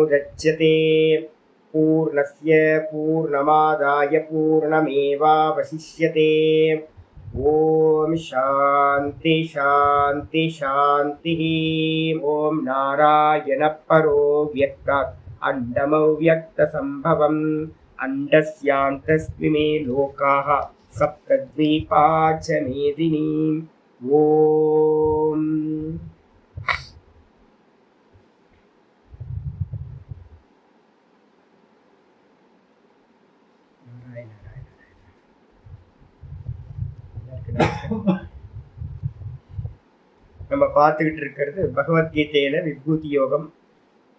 पूर्णमेवावशिष्यते पूर्णस्य पूर्णमादाय पूर्णमेवावशिष्यते। ओम शांति शांति शांति। ओम नारायण परो व्यक्तात् अंडमव्यक्त संभवम् अंडस्यान्तस्मिमे लोकाः सप्तद्वीपा च मेदिनी। ओम நம்ம பார்த்துக்கிட்டு இருக்கிறது பகவத்கீதையில விபூதி யோகம்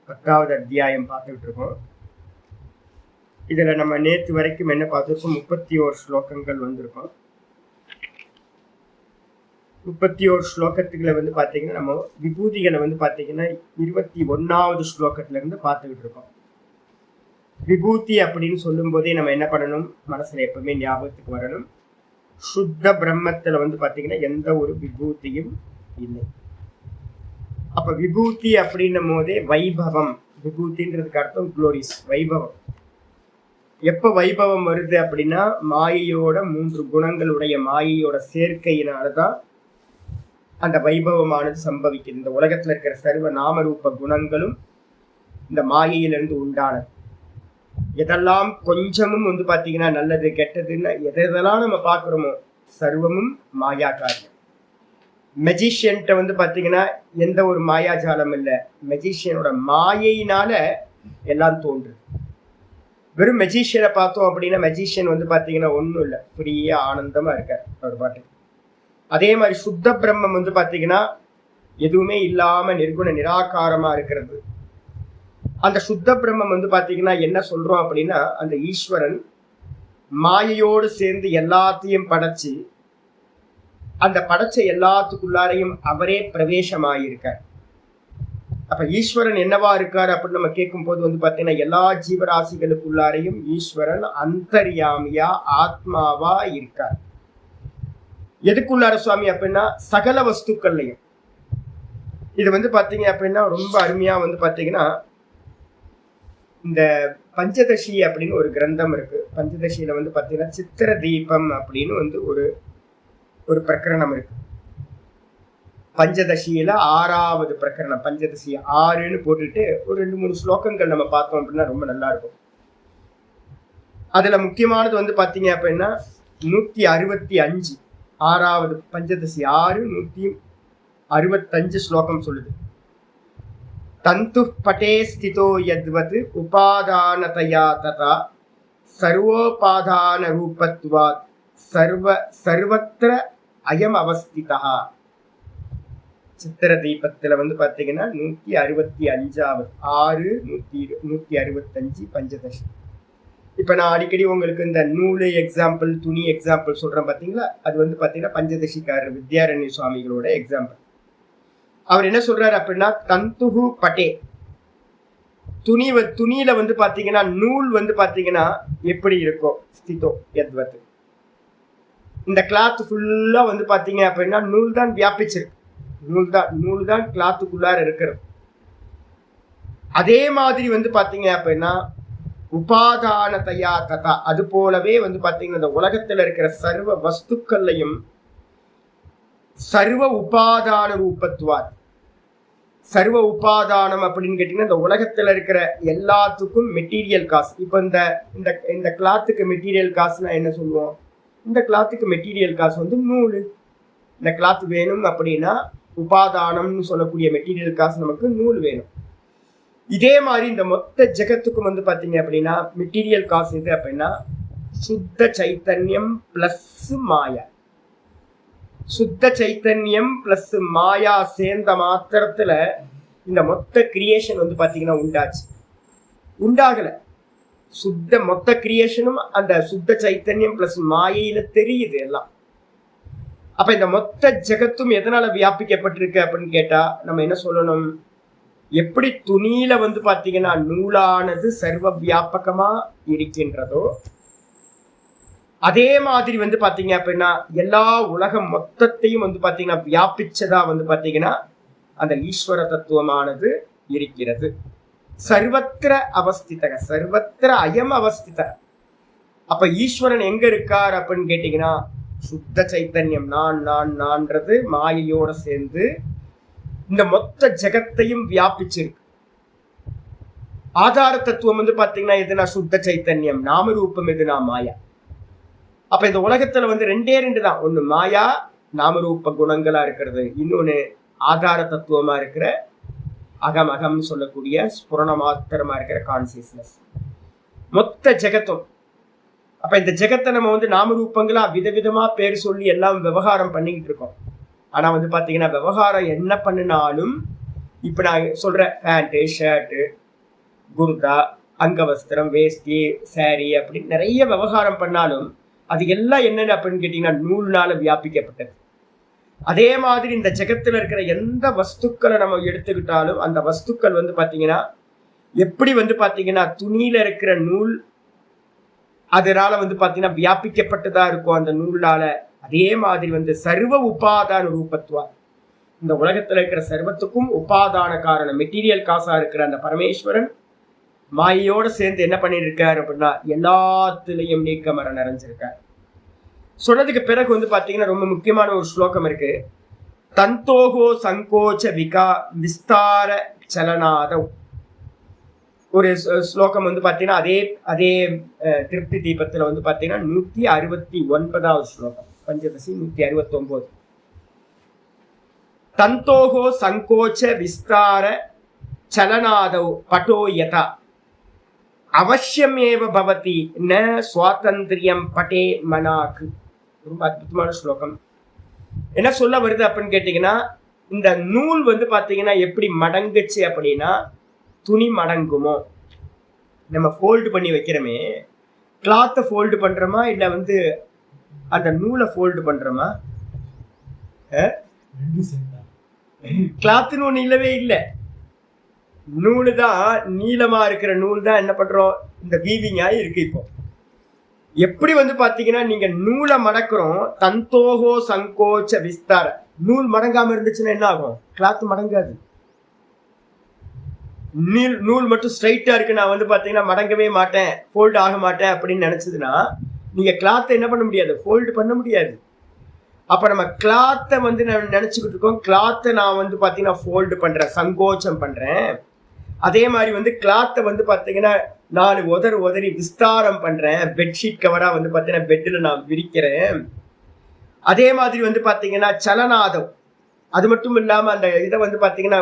10வது அத்தியாயம் பார்த்துக்கிட்டு இருக்கோம். இதுல நம்ம நேற்று வரைக்கும் என்ன பார்த்துருக்கோம், 31 ஸ்லோகங்கள் வந்திருக்கோம். 31 ஸ்லோகத்துக்குள்ள வந்து பார்த்தீங்கன்னா நம்ம விபூதிகளை வந்து பார்த்தீங்கன்னா 21வது ஸ்லோகத்துல இருந்து பார்த்துக்கிட்டு இருக்கோம். விபூதி அப்படின்னு சொல்லும் போதே நம்ம என்ன பண்ணணும், மனசுல எப்பவுமே ஞாபகத்துக்கு வரணும், சுத்த பிரம்மத்துல வந்து பாத்தீங்கன்னா எந்த ஒரு விபூதியும் இல்லை. அப்ப விபூதி அப்படின்னும் போதே வைபவம், விபூதின்றதுக்கு அர்த்தம் குளோரிஸ், வைபவம். எப்ப வைபவம் வருது அப்படின்னா மாயையோட 3 குணங்களுடைய மாயையோட சேர்க்கையினாலதான் அந்த வைபவமானது சம்பவிக்குது. இந்த உலகத்துல இருக்கிற சர்வ நாமரூப குணங்களும் இந்த மாயையிலிருந்து உண்டானது. எதெல்லாம் கொஞ்சமும் வந்து பாத்தீங்கன்னா நல்லது கெட்டதுன்னு எதெல்லாம் நம்ம பாக்குறோமோ சர்வமும் மாயா காரியம். மெஜிஷியன்ட்ட வந்து பாத்தீங்கன்னா எந்த ஒரு மாயாஜாலம் இல்லை, மெஜிஷியனோட மாயையினால எல்லாம் தோன்றுது. வெறும் மெஜிஷியனை பார்த்தோம் அப்படின்னா மெஜிஷியன் வந்து பாத்தீங்கன்னா ஒன்றும் இல்லை, ஃப்ரீயா ஆனந்தமா இருக்கார் அவர் பாட்டுக்கு. அதே மாதிரி சுத்த பிரம்மம் வந்து பாத்தீங்கன்னா எதுவுமே இல்லாம நிர்குண நிராகாரமா இருக்கிறது. அந்த சுத்த பிரம்மம் வந்து பாத்தீங்கன்னா என்ன சொல்றோம் அப்படின்னா அந்த ஈஸ்வரன் மாயையோடு சேர்ந்து எல்லாத்தையும் படைச்சு அந்த படைச்ச எல்லாத்துக்குள்ளாரையும் அவரே பிரவேசமாயிருக்கார். அப்ப ஈஸ்வரன் என்னவா இருக்காரு அப்படின்னு நம்ம கேட்கும் போது வந்து பாத்தீங்கன்னா எல்லா ஜீவராசிகளுக்குள்ளாரையும் ஈஸ்வரன் அந்தர்யாமியா ஆத்மாவா இருக்கார். எதுக்குள்ளார சுவாமி அப்படின்னா சகல வஸ்துக்கள்லையும். இது வந்து பாத்தீங்க அப்படின்னா ரொம்ப அருமையா வந்து பாத்தீங்கன்னா இந்த பஞ்சதசி அப்படின்னு ஒரு கிரந்தம் இருக்கு. பஞ்சதசியில வந்து பாத்தீங்கன்னா சித்திர தீபம் அப்படின்னு வந்து ஒரு பிரகரணம் இருக்கு. பஞ்சதசியில 6வது பிரகரணம், பஞ்சதசி 6ன்னு போட்டுட்டு ஒரு 2-3 ஸ்லோகங்கள் நம்ம பார்த்தோம் அப்படின்னா ரொம்ப நல்லா இருக்கும். அதுல முக்கியமானது வந்து பாத்தீங்க அப்படின்னா 165, 6வது பஞ்சதசி 6 165 ஸ்லோகம் சொல்லுது. தந்து பட்டே ஸ்திதோ யத்வத் உபாதானதயா ததா சர்வோபாதான ரூபத்வாத் சர்வத்திர அயம் அவஸ்திதா. சித்திர தீபத்துல வந்து பாத்தீங்கன்னா 165, 6 165 பஞ்சதசி. இப்ப நான் அடிக்கடி உங்களுக்கு இந்த நூலு எக்ஸாம்பிள், துணி எக்ஸாம்பிள் சொல்றேன் பாத்தீங்களா, அது வந்து பாத்தீங்கன்னா பஞ்சதசிக்காரர் வித்யாரண்ய சுவாமிகளோட எக்ஸாம்பிள். அவர் என்ன சொல்றாரு அப்படின்னா தந்துஹு பட்டே, துணியில வந்து பாத்தீங்கன்னா நூல் வந்து பாத்தீங்கன்னா எப்படி இருக்கும், ஸ்திதோ யத்வத். இந்த கிளாத் ஃபுல்லா வந்து பாத்தீங்க அப்படின்னா நூல் தான் வியாபிச்சிருக்கு, நூல் தான் கிளாத்துக்குள்ளார இருக்கிறது. அதே மாதிரி வந்து பாத்தீங்க அப்படின்னா உபாதானதயா ததா, அது போலவே வந்து பாத்தீங்கன்னா இந்த உலகத்துல இருக்கிற சர்வ வஸ்துக்கள்லையும் சர்வ உபாதான ரூபத்துவார். சர்வ உபாதானம் அப்படின்னு கேட்டீங்கன்னா இந்த உலகத்துல இருக்கிற எல்லாத்துக்கும் மெட்டீரியல் காசு. இப்போ இந்த கிளாத்துக்கு மெட்டீரியல் காசுனா என்ன சொல்லுவோம், இந்த கிளாத்துக்கு மெட்டீரியல் காசு வந்து நூல். இந்த கிளாத் வேணும் அப்படின்னா உபாதானம்னு சொல்லக்கூடிய மெட்டீரியல் காசு நமக்கு நூல் வேணும். இதே மாதிரி இந்த மொத்த ஜெகத்துக்கும் வந்து பாத்தீங்க அப்படின்னா மெட்டீரியல் காசு இது அப்படின்னா சுத்த சைத்தன்யம் பிளஸ் மாயா. சுத்த சைத்தன்யம் பிளஸ் மாயா சேர்ந்த மாத்திரத்துல இந்த மொத்த கிரியேஷன் வந்து பாத்தீங்கன்னா உண்டாகல. மொத்த கிரியேஷனும் அந்த சுத்த சைத்தன்யம் பிளஸ் மாயையில தெரியுது எல்லாம். அப்ப இந்த மொத்த ஜெகத்தும் எதனால வியாபிக்கப்பட்டிருக்கு அப்படின்னு கேட்டா நம்ம என்ன சொல்லணும், எப்படி துணியில வந்து பாத்தீங்கன்னா நூலானது சர்வ வியாபகமா இருக்கின்றதோ அதே மாதிரி வந்து பாத்தீங்க அப்படின்னா எல்லா உலகம் மொத்தத்தையும் வந்து பாத்தீங்கன்னா வியாபிச்சதா வந்து பாத்தீங்கன்னா அந்த ஈஸ்வர தத்துவமானது இருக்கிறது. சர்வத்திர அவஸ்திதக, சர்வத்திர அயம் அவஸ்தித. அப்ப ஈஸ்வரன் எங்க இருக்கார் அப்படின்னு கேட்டீங்கன்னா, சுத்த சைத்தன்யம் நான் நான் நான்றது மாயையோட சேர்ந்து இந்த மொத்த ஜெகத்தையும் வியாபிச்சிருக்கு. ஆதார தத்துவம் வந்து பாத்தீங்கன்னா எதுனா சுத்த சைத்தன்யம், நாமரூபம் எதுனா மாயா. அப்ப இந்த உலகத்துல வந்து ரெண்டே ரெண்டு தான், ஒண்ணு மாயா நாமரூப குணங்களா இருக்கிறது, இன்னொன்னு ஆதார தத்துவமா இருக்கிற அகம் அகம் சொல்லக்கூடிய ஸ்புரண மாத்திரமா இருக்கிற கான்சியஸ்னஸ், மொத்த ஜெகத்தும். அப்ப இந்த ஜெகத்தை நம்ம வந்து நாமரூபங்களா விதவிதமா பேர் சொல்லி எல்லாம் விவகாரம் பண்ணிக்கிட்டு இருக்கோம். ஆனா வந்து பாத்தீங்கன்னா விவகாரம் என்ன பண்ணினாலும், இப்ப நான் சொல்ற பேண்ட்டு ஷர்ட்டு குர்தா அங்கவஸ்திரம் வேஷ்டி சாரி அப்படின்னு நிறைய விவகாரம் பண்ணாலும் அது எல்லாம் என்னன்னு அப்படின்னு கேட்டீங்கன்னா நூல்னால வியாபிக்கப்பட்டது. அதே மாதிரி இந்த ஜெகத்துல இருக்கிற எந்த வஸ்துக்களை நம்ம எடுத்துக்கிட்டாலும் அந்த வஸ்துக்கள் வந்து பாத்தீங்கன்னா எப்படி வந்து பாத்தீங்கன்னா துணியில இருக்கிற நூல் அதனால வந்து பாத்தீங்கன்னா வியாபிக்கப்பட்டதா இருக்கும் அந்த நூலால. அதே மாதிரி வந்து சர்வ உபாதான ரூபத்துவா, இந்த உலகத்துல இருக்கிற சர்வத்துக்கும் உபாதான காரணம் மெட்டீரியல் காசா இருக்கிற அந்த பரமேஸ்வரன் மாயையோட சேர்ந்து என்ன பண்ணிட்டு இருக்காரு அப்படின்னா எல்லாத்துலயும் நீக்கமர நிறைஞ்சிருக்காரு. சொன்னதுக்கு பிறகு வந்து பாத்தீங்கன்னா ரொம்ப முக்கியமான ஒரு ஸ்லோகம் இருக்கு. தந்தோகோ சங்கோச்ச விஸ்தார சலனாத ஒரு ஸ்லோகம் வந்து பாத்தீங்கன்னா அதே திருப்தி தீபத்துல வந்து பாத்தீங்கன்னா 169வது ஸ்லோகம், பஞ்சதசி 169. தந்தோகோ சங்கோச்ச விஸ்தார சலனாதௌ பட்டோ யதா அவசியமேவ பவதி ந சுவாதந்திரியம் பட்டே மனாக்கு. ரொம்ப அற்புதமான ஸ்லோகம். என்ன சொல்ல வருது அப்படின்னு கேட்டீங்கன்னா, இந்த நூல் வந்து பாத்தீங்கன்னா எப்படி மடங்குச்சு அப்படின்னா, துணி மடங்குமோ, நம்ம ஃபோல்டு பண்ணி வைக்கிறோமே, கிளாத்தை ஃபோல்டு பண்றோமா இல்ல வந்து அந்த நூலை ஃபோல்டு பண்றோமா? கிளாத்துன்னு ஒண்ணு இல்லவே இல்லை. நூலு தான், நீளமா இருக்கிற நூல் தான் என்ன பண்றோம், இந்த வீவிங் ஆகி இருக்கு. இப்போ எப்படி வந்து பாத்தீங்கன்னா நீங்க நூலை மடக்குறோம், தந்தோகோ சங்கோச்ச விஸ்தார, நூல் மடங்காம இருந்துச்சுன்னா என்ன ஆகும், கிளாத் மடங்காது. நூல் மட்டும் ஸ்ட்ரைட்டா இருக்கு, நான் வந்து பாத்தீங்கன்னா மடங்கவே மாட்டேன் ஃபோல்டு ஆக மாட்டேன் அப்படின்னு நினைச்சதுன்னா நீங்க கிளாத்தை என்ன பண்ண முடியாது, ஃபோல்டு பண்ண முடியாது. அப்ப நம்ம கிளாத்தை வந்து நான் நினைச்சுக்கிட்டு இருக்கோம், கிளாத்தை நான் வந்து பாத்தீங்கன்னா ஃபோல்டு பண்றேன், சங்கோச்சம் பண்றேன். அதே மாதிரி வந்து கிளாத்தை வந்து பாத்தீங்கன்னா நான் உதறி விஸ்தாரம் பண்றேன், பெட்ஷீட் கவரா வந்து பாத்தீங்கன்னா பெட்ல நான் விரிக்கிறேன். அதே மாதிரி வந்து பாத்தீங்கன்னா சலநாதம், அது மட்டும் இல்லாம அந்த இதை வந்து பாத்தீங்கன்னா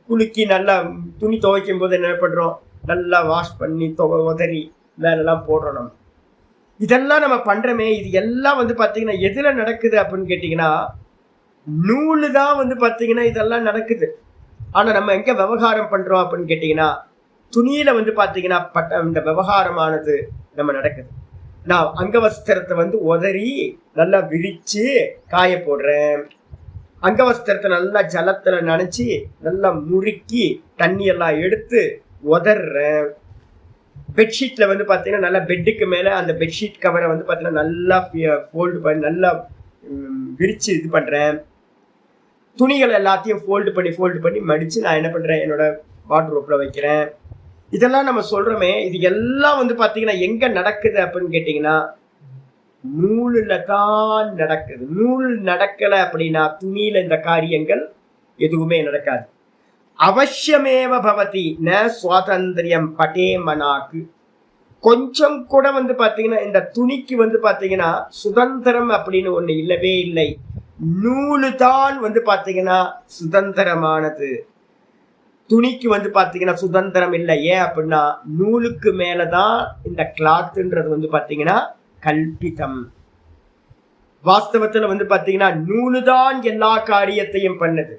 குலுக்கி நல்லா துணி துவைக்கும் போது என்ன பண்றோம், நல்லா வாஷ் பண்ணி உதறி மேலெல்லாம் போடுறோம். நம்ம இதெல்லாம் நம்ம பண்றோமே, இது எல்லாம் வந்து பாத்தீங்கன்னா எதுல நடக்குது அப்படின்னு கேட்டீங்கன்னா நூலு தான் வந்து பாத்தீங்கன்னா இதெல்லாம் நடக்குது. ஆனா நம்ம எங்க விவகாரம் பண்றோம் அப்படின்னு கேட்டீங்கன்னா துணியில வந்து பாத்தீங்கன்னா இந்த விவகாரமானது நம்ம நடக்குது. நான் அங்கவஸ்திரத்தை வந்து உதறி நல்லா விரிச்சு காய போடுறேன், அங்கவஸ்திரத்தை நல்லா ஜலத்துல நனைச்சி நல்லா முறுக்கி தண்ணி எல்லாம் எடுத்து உதறேன். பெட்ஷீட்ல வந்து பாத்தீங்கன்னா நல்லா பெட்டுக்கு மேல அந்த பெட்ஷீட் கவரை வந்து பாத்தீங்கன்னா நல்லா ஃபோல்டு பண்ணி நல்லா விரிச்சு இது பண்றேன். துணிகள் எல்லாத்தையும் ஃபோல்டு பண்ணி மடிச்சு நான் என்ன பண்றேன், என்னோட வார்ட்ரோப்ல வைக்கிறேன். இதெல்லாம் நம்ம சொல்றோமே, இது எல்லாம் வந்து பாத்தீங்கன்னா எங்க நடக்குது அப்படின்னு கேட்டீங்கன்னா நூலுல தான் நடக்குது. நூல் நடக்கல அப்படின்னா துணியில இந்த காரியங்கள் எதுவுமே நடக்காது. அவசியமேவ பவதி ந சுவாதந்திரியம் பட்டே மனாக்கு. கொஞ்சம் கூட வந்து பாத்தீங்கன்னா இந்த துணிக்கு வந்து பாத்தீங்கன்னா சுதந்திரம் அப்படின்னு ஒண்ணு இல்லவே இல்லை. நூலு தான் வந்து பாத்தீங்கன்னா சுதந்திரமானது, துணிக்கு வந்து பாத்தீங்கன்னா சுதந்திரம் இல்லை. ஏன் அப்படின்னா நூலுக்கு மேலதான் இந்த கிளாத்ன்றது வந்து பாத்தீங்கன்னா கல்பிதம். வாஸ்தவத்துல வந்து பாத்தீங்கன்னா நூலுதான் எல்லா காரியத்தையும் பண்ணுது.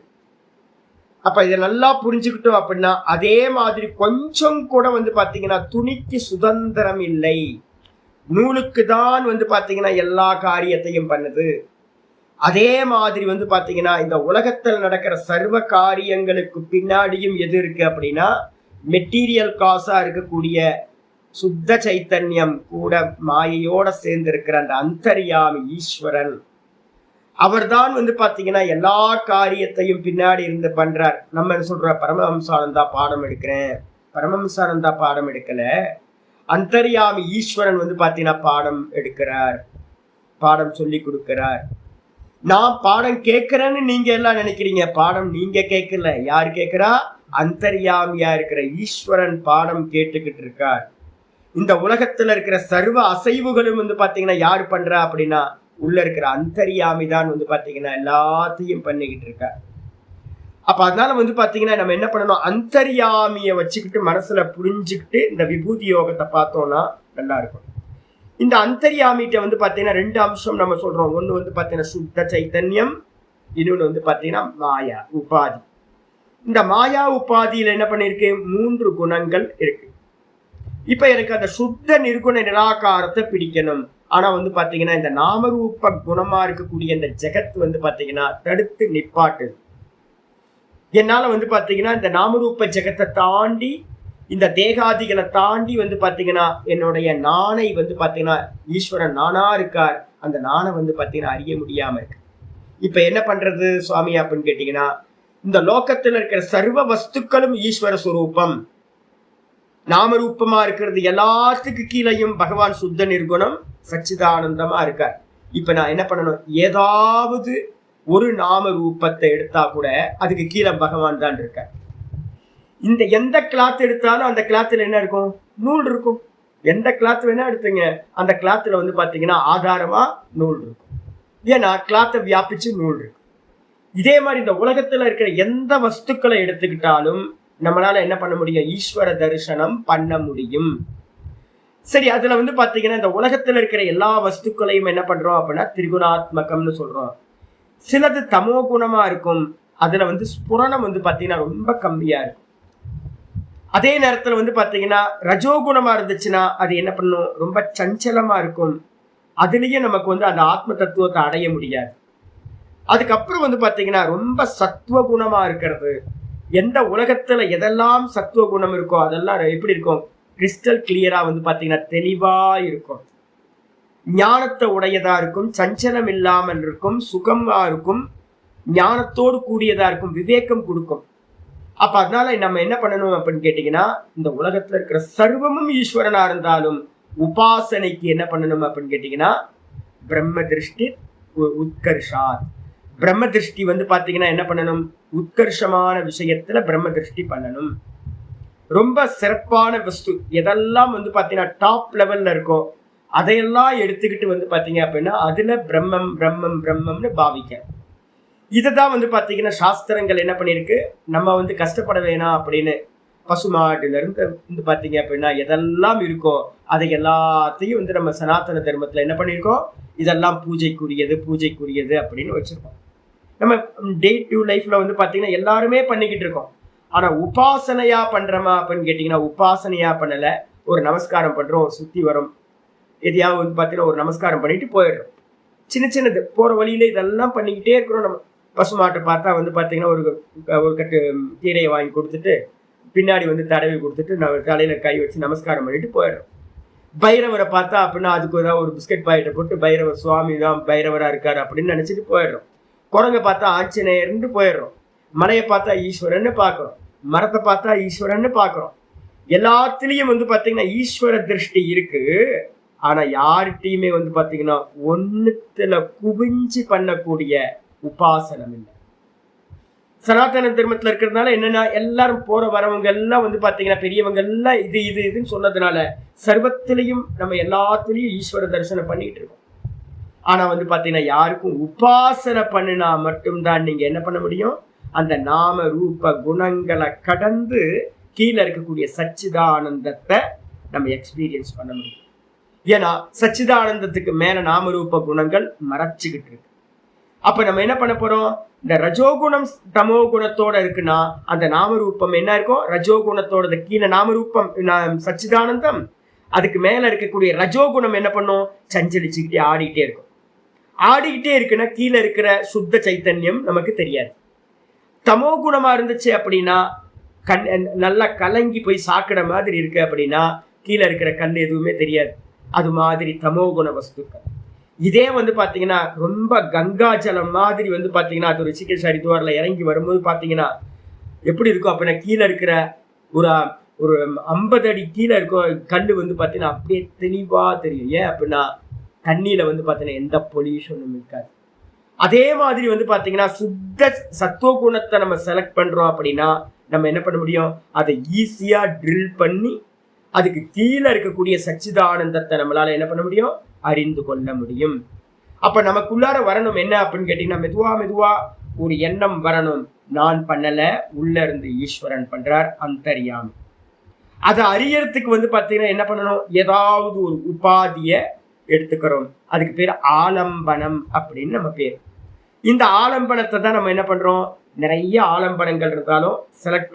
அப்ப இதை நல்லா புரிஞ்சுக்கிட்டோம் அப்படின்னா அதே மாதிரி கொஞ்சம் கூட வந்து பாத்தீங்கன்னா துணிக்கு சுதந்திரம் இல்லை, நூலுக்கு தான் வந்து பாத்தீங்கன்னா எல்லா காரியத்தையும் பண்ணுது. அதே மாதிரி வந்து பாத்தீங்கன்னா இந்த உலகத்தில் நடக்கிற சர்வ காரியங்களுக்கு பின்னாடியும் எது இருக்கு அப்படின்னா மெட்டீரியல் காசா இருக்கக்கூடிய சுத்த சைத்தன்யம் கூட மாயையோட சேர்ந்து இருக்கிற அந்த அந்தர்யாமி ஈஸ்வரன், அவர் தான் வந்து பாத்தீங்கன்னா எல்லா காரியத்தையும் பின்னாடி இருந்து பண்றார். நம்ம என்ன சொல்ற, பரமஹம்சானந்தா பாடம் எடுக்கிறேன், பரமஹம்சானந்தா பாடம் எடுக்கல, அந்தர்யாமி ஈஸ்வரன் வந்து பாத்தீங்கன்னா பாடம் எடுக்கிறார், பாடம் சொல்லி கொடுக்கிறார். நான் பாடம் கேட்கிறேன்னு நீங்க எல்லாம் நினைக்கிறீங்க. பாடம் நீங்க கேட்கல. யாரு கேட்கிறா? அந்தர்யாமியா இருக்கிற ஈஸ்வரன் பாடம் கேட்டுக்கிட்டு இருக்கார். இந்த உலகத்துல இருக்கிற சர்வ அசைவுகளும் வந்து பாத்தீங்கன்னா யாரு பண்றா அப்படின்னா உள்ள இருக்கிற அந்தர்யாமி தான் வந்து பாத்தீங்கன்னா எல்லாத்தையும் பண்ணிக்கிட்டு இருக்கார். அப்ப அதனால வந்து பாத்தீங்கன்னா நம்ம என்ன பண்ணணும், அந்தர்யாமிய வச்சுக்கிட்டு மனசுல புரிஞ்சுக்கிட்டு இந்த விபூதி யோகத்தை பார்த்தோம்னா நல்லா இருக்கும். இந்த அந்தர்யாமிட்ட வந்து பாத்தீங்கன்னா 2 அம்சம் நம்ம சொல்றோம். ஒண்ணு வந்து பாத்தீங்கன்னா சுத்த சைத்தன்யம், இன்னொன்னு வந்து பாத்தீங்கன்னா மாயா உபாதி. இந்த மாயா உபாதியில என்ன பண்ணிருக்கு, 3 குணங்கள் இருக்கு. இப்ப எனக்கு அந்த சுத்த நிர்குண நிராகாரத்தை பிடிக்கணும். ஆனா வந்து பாத்தீங்கன்னா இந்த நாமரூப குணமா இருக்கக்கூடிய இந்த ஜெகத் வந்து பாத்தீங்கன்னா தடுத்து நிப்பாட்டுது. என்னால வந்து பாத்தீங்கன்னா இந்த நாமரூப ஜெகத்தை தாண்டி, இந்த தேகாதிகளை தாண்டி வந்து பாத்தீங்கன்னா என்னுடைய நானை வந்து பாத்தீங்கன்னா ஈஸ்வரன் நானா இருக்கார், அந்த நானை வந்து பாத்தீங்கன்னா அறிய முடியாம இருக்கு. இப்ப என்ன பண்றது சுவாமி அப்படின்னு கேட்டீங்கன்னா, இந்த லோகத்துல இருக்கிற சர்வ வஸ்துக்களும் ஈஸ்வர சுரூபம், நாமரூபமா இருக்கிறது எல்லாத்துக்கு கீழையும் பகவான் சுத்த நிர்குணம் சச்சிதானந்தமா இருக்கார். இப்ப நான் என்ன பண்ணணும், ஏதாவது ஒரு நாம ரூபத்தை எடுத்தா கூட அதுக்கு கீழே பகவான் தான் இருக்கார். இந்த எந்த கிளாத் எடுத்தாலும் அந்த கிளாத்துல என்ன இருக்கும், நூல் இருக்கும். எந்த கிளாத் வேணா எடுத்துங்க, அந்த கிளாத்துல வந்து பாத்தீங்கன்னா ஆதாரமா நூல் இருக்கும். ஏன்னா கிளாத்தை வியாபிச்சு நூல் இருக்கு. இதே மாதிரி இந்த உலகத்துல இருக்கிற எந்த வஸ்துக்களை எடுத்துக்கிட்டாலும் நம்மளால என்ன பண்ண முடியும், ஈஸ்வர தரிசனம் பண்ண முடியும். சரி, அதுல வந்து பாத்தீங்கன்னா இந்த உலகத்துல இருக்கிற எல்லா வஸ்துக்களையும் என்ன பண்றோம் அப்படின்னா திரிகுணாத்மகம்னு சொல்றோம். சிலது தமோ குணமா இருக்கும், அதுல வந்து ஸ்புரணம் வந்து பாத்தீங்கன்னா ரொம்ப கம்மியா இருக்கும். அதே நேரத்துல வந்து பாத்தீங்கன்னா ரஜோகுணமா இருந்துச்சுன்னா அது என்ன பண்ணும், ரொம்ப சஞ்சலமா இருக்கும். அதுலயே நமக்கு வந்து அந்த ஆத்ம தத்துவத்தை அடைய முடியாது. அதுக்கப்புறம் வந்து பாத்தீங்கன்னா ரொம்ப சத்துவ குணமா இருக்கிறது. எந்த உலகத்துல எதெல்லாம் சத்துவ குணம் இருக்கோ அதெல்லாம் எப்படி இருக்கும், கிறிஸ்டல் கிளியரா வந்து பாத்தீங்கன்னா தெளிவா இருக்கும், ஞானத்தை உடையதா இருக்கும், சஞ்சலம் இல்லாமல் இருக்கும், சுகமா இருக்கும், ஞானத்தோடு கூடியதா இருக்கும், விவேகம் கொடுக்கும். அப்ப அதனால நம்ம என்ன பண்ணணும் அப்படின்னு கேட்டீங்கன்னா, இந்த உலகத்துல இருக்கிற சர்வமும் ஈஸ்வரனா இருந்தாலும் உபாசனைக்கு என்ன பண்ணணும் அப்படின்னு கேட்டீங்கன்னா பிரம்ம திருஷ்டி உத்கர்ஷா. பிரம்ம திருஷ்டி வந்து பாத்தீங்கன்னா என்ன பண்ணணும், உத்கர்ஷமான விஷயத்துல பிரம்ம திருஷ்டி பண்ணணும். ரொம்ப சிறப்பான வஸ்து எதெல்லாம் வந்து பாத்தீங்கன்னா டாப் லெவல்ல இருக்கோ அதையெல்லாம் எடுத்துக்கிட்டு வந்து பாத்தீங்க அப்படின்னா அதுல பிரம்மம் பிரம்மம் பிரம்மம்னு பாவிக்க. இதுதான் வந்து பாத்தீங்கன்னா சாஸ்திரங்கள் என்ன பண்ணிருக்கு, நம்ம வந்து கஷ்டப்பட வேணாம் அப்படின்னு பசுமாட்டுல இருந்து வந்து பாத்தீங்க அப்படின்னா எதெல்லாம் இருக்கோ அதை எல்லாத்தையும் வந்து நம்ம சனாதன தர்மத்துல என்ன பண்ணிருக்கோம், இதெல்லாம் பூஜைக்குரியது பூஜைக்குரியது அப்படின்னு வச்சிருக்கோம். நம்ம டே டு லைஃப்ல வந்து பாத்தீங்கன்னா எல்லாருமே பண்ணிக்கிட்டு இருக்கோம். ஆனா உபாசனையா பண்றோமா அப்படின்னு கேட்டீங்கன்னா உபாசனையா பண்ணல. ஒரு நமஸ்காரம் பண்றோம், ஒரு சுத்தி வரும், எதையாவது வந்து பாத்தீங்கன்னா ஒரு நமஸ்காரம் பண்ணிட்டு போயிடுறோம். சின்ன சின்னது போற வழியில இதெல்லாம் பண்ணிக்கிட்டே இருக்கிறோம். நம்ம பசுமாட்டை பார்த்தா வந்து பாத்தீங்கன்னா ஒரு கட்டு கீரையை வாங்கி கொடுத்துட்டு பின்னாடி வந்து தடவி கொடுத்துட்டு நம்ம தலையில கை வச்சு நமஸ்காரம் பண்ணிட்டு போயிடுறோம். பைரவரை பார்த்தா அப்படின்னா அதுக்கு ஏதாவது ஒரு பிஸ்கட் பாக்கெட்டை போட்டு பைரவர் சுவாமி தான் பைரவரா இருக்காரு அப்படின்னு நினைச்சிட்டு போயிடுறோம். குரங்க பார்த்தா ஆஞ்சநேயர்னு போயிடுறோம். மலையை பார்த்தா ஈஸ்வரன்னு பார்க்குறோம், மரத்தை பார்த்தா ஈஸ்வரன்னு பார்க்குறோம். எல்லாத்துலேயும் வந்து பார்த்தீங்கன்னா ஈஸ்வர திருஷ்டி இருக்கு. ஆனா யார்கிட்டையுமே வந்து பாத்தீங்கன்னா ஒன்னுத்துல குவிஞ்சு பண்ணக்கூடிய உபாசனம் இல்லை. சனாதன தர்மத்துல இருக்கிறதுனால என்னன்னா எல்லாரும் போற வரவங்க எல்லாம் வந்து பாத்தீங்கன்னா பெரியவங்க எல்லாம் இது இது இதுன்னு சொன்னதுனால சர்வத்திலையும் நம்ம எல்லாத்துலயும் ஈஸ்வர தரிசனம் பண்ணிட்டு இருக்கோம். ஆனா வந்து பாத்தீங்கன்னா யாருக்கும் உபாசனை பண்ணினா மட்டும்தான் நீங்க என்ன பண்ண முடியும், அந்த நாம ரூப குணங்களை கடந்து கீழே இருக்கக்கூடிய சச்சிதானந்தத்தை நம்ம எக்ஸ்பீரியன்ஸ் பண்ண முடியும். ஏன்னா சச்சிதானந்தத்துக்கு மேல நாமரூப குணங்கள் மறைச்சுக்கிட்டு இருக்கு. அப்ப நம்ம என்ன பண்ண போறோம், இந்த ரஜோகுணம் தமோ குணத்தோட இருக்குன்னா அந்த நாமரூபம் என்ன இருக்கும், ரஜோகுணத்தோட கீழே நாமரூபம் சச்சிதானந்தம், அதுக்கு மேல இருக்கக்கூடிய ரஜோகுணம் என்ன பண்ணும், சஞ்சலிச்சுக்கிட்டே ஆடிக்கிட்டே இருக்கும். ஆடிக்கிட்டே இருக்குன்னா கீழே இருக்கிற சுத்த சைத்தன்யம் நமக்கு தெரியாது. தமோ குணமா இருந்துச்சு அப்படின்னா நல்லா கலங்கி போய் சாக்கிட மாதிரி இருக்கு அப்படின்னா கீழே இருக்கிற கண் எதுவுமே தெரியாது. அது மாதிரி தமோ குண வஸ்துக்கள். இதே வந்து பாத்தீங்கன்னா ரொம்ப கங்கா ஜலம் மாதிரி வந்து பாத்தீங்கன்னா அது ரிஷிகேஷ் ஹரித்வார்ல இறங்கி வரும்போது பாத்தீங்கன்னா எப்படி இருக்கும் அப்படின்னா கீழே இருக்கிற ஒரு 50 அடி கீழே இருக்கும் கல் வந்து பார்த்தீங்கன்னா அப்படியே தெளிவா தெரியும். ஏன் அப்படின்னா தண்ணியில வந்து பார்த்தீங்கன்னா எந்த பொல்யூஷனும் இருக்காது. அதே மாதிரி வந்து பார்த்தீங்கன்னா சுத்த சத்துவ குணத்தை நம்ம செலக்ட் பண்றோம் அப்படின்னா நம்ம என்ன பண்ண முடியும், அதை ஈஸியா ட்ரில் பண்ணி அதுக்கு கீழே இருக்கக்கூடிய சச்சிதானந்தத்தை நம்மளால என்ன பண்ண முடியும், அறிந்து கொள்ள முடியும். அப்ப நமக்குள்ளார வரணும் என்ன அப்படின்னு கேட்டீங்கன்னா, மெதுவா ஒரு எண்ணம் வரணும். நான் பண்ணல, உள்ள இருந்து ஈஸ்வரன் பண்றார், அந்தர்யாமி. அதை அறியறதுக்கு வந்து பார்த்தீங்கன்னா என்ன பண்ணணும், ஏதாவது ஒரு உபாதியை எடுத்துக்கிறோம். அதுக்கு பேர் ஆலம்பனம் அப்படின்னு நம்ம பேர். இந்த ஆலம்பனத்தை தான் நம்ம என்ன பண்றோம், நிறைய ஆலம்பனங்கள் இருந்தாலும் செலக்ட்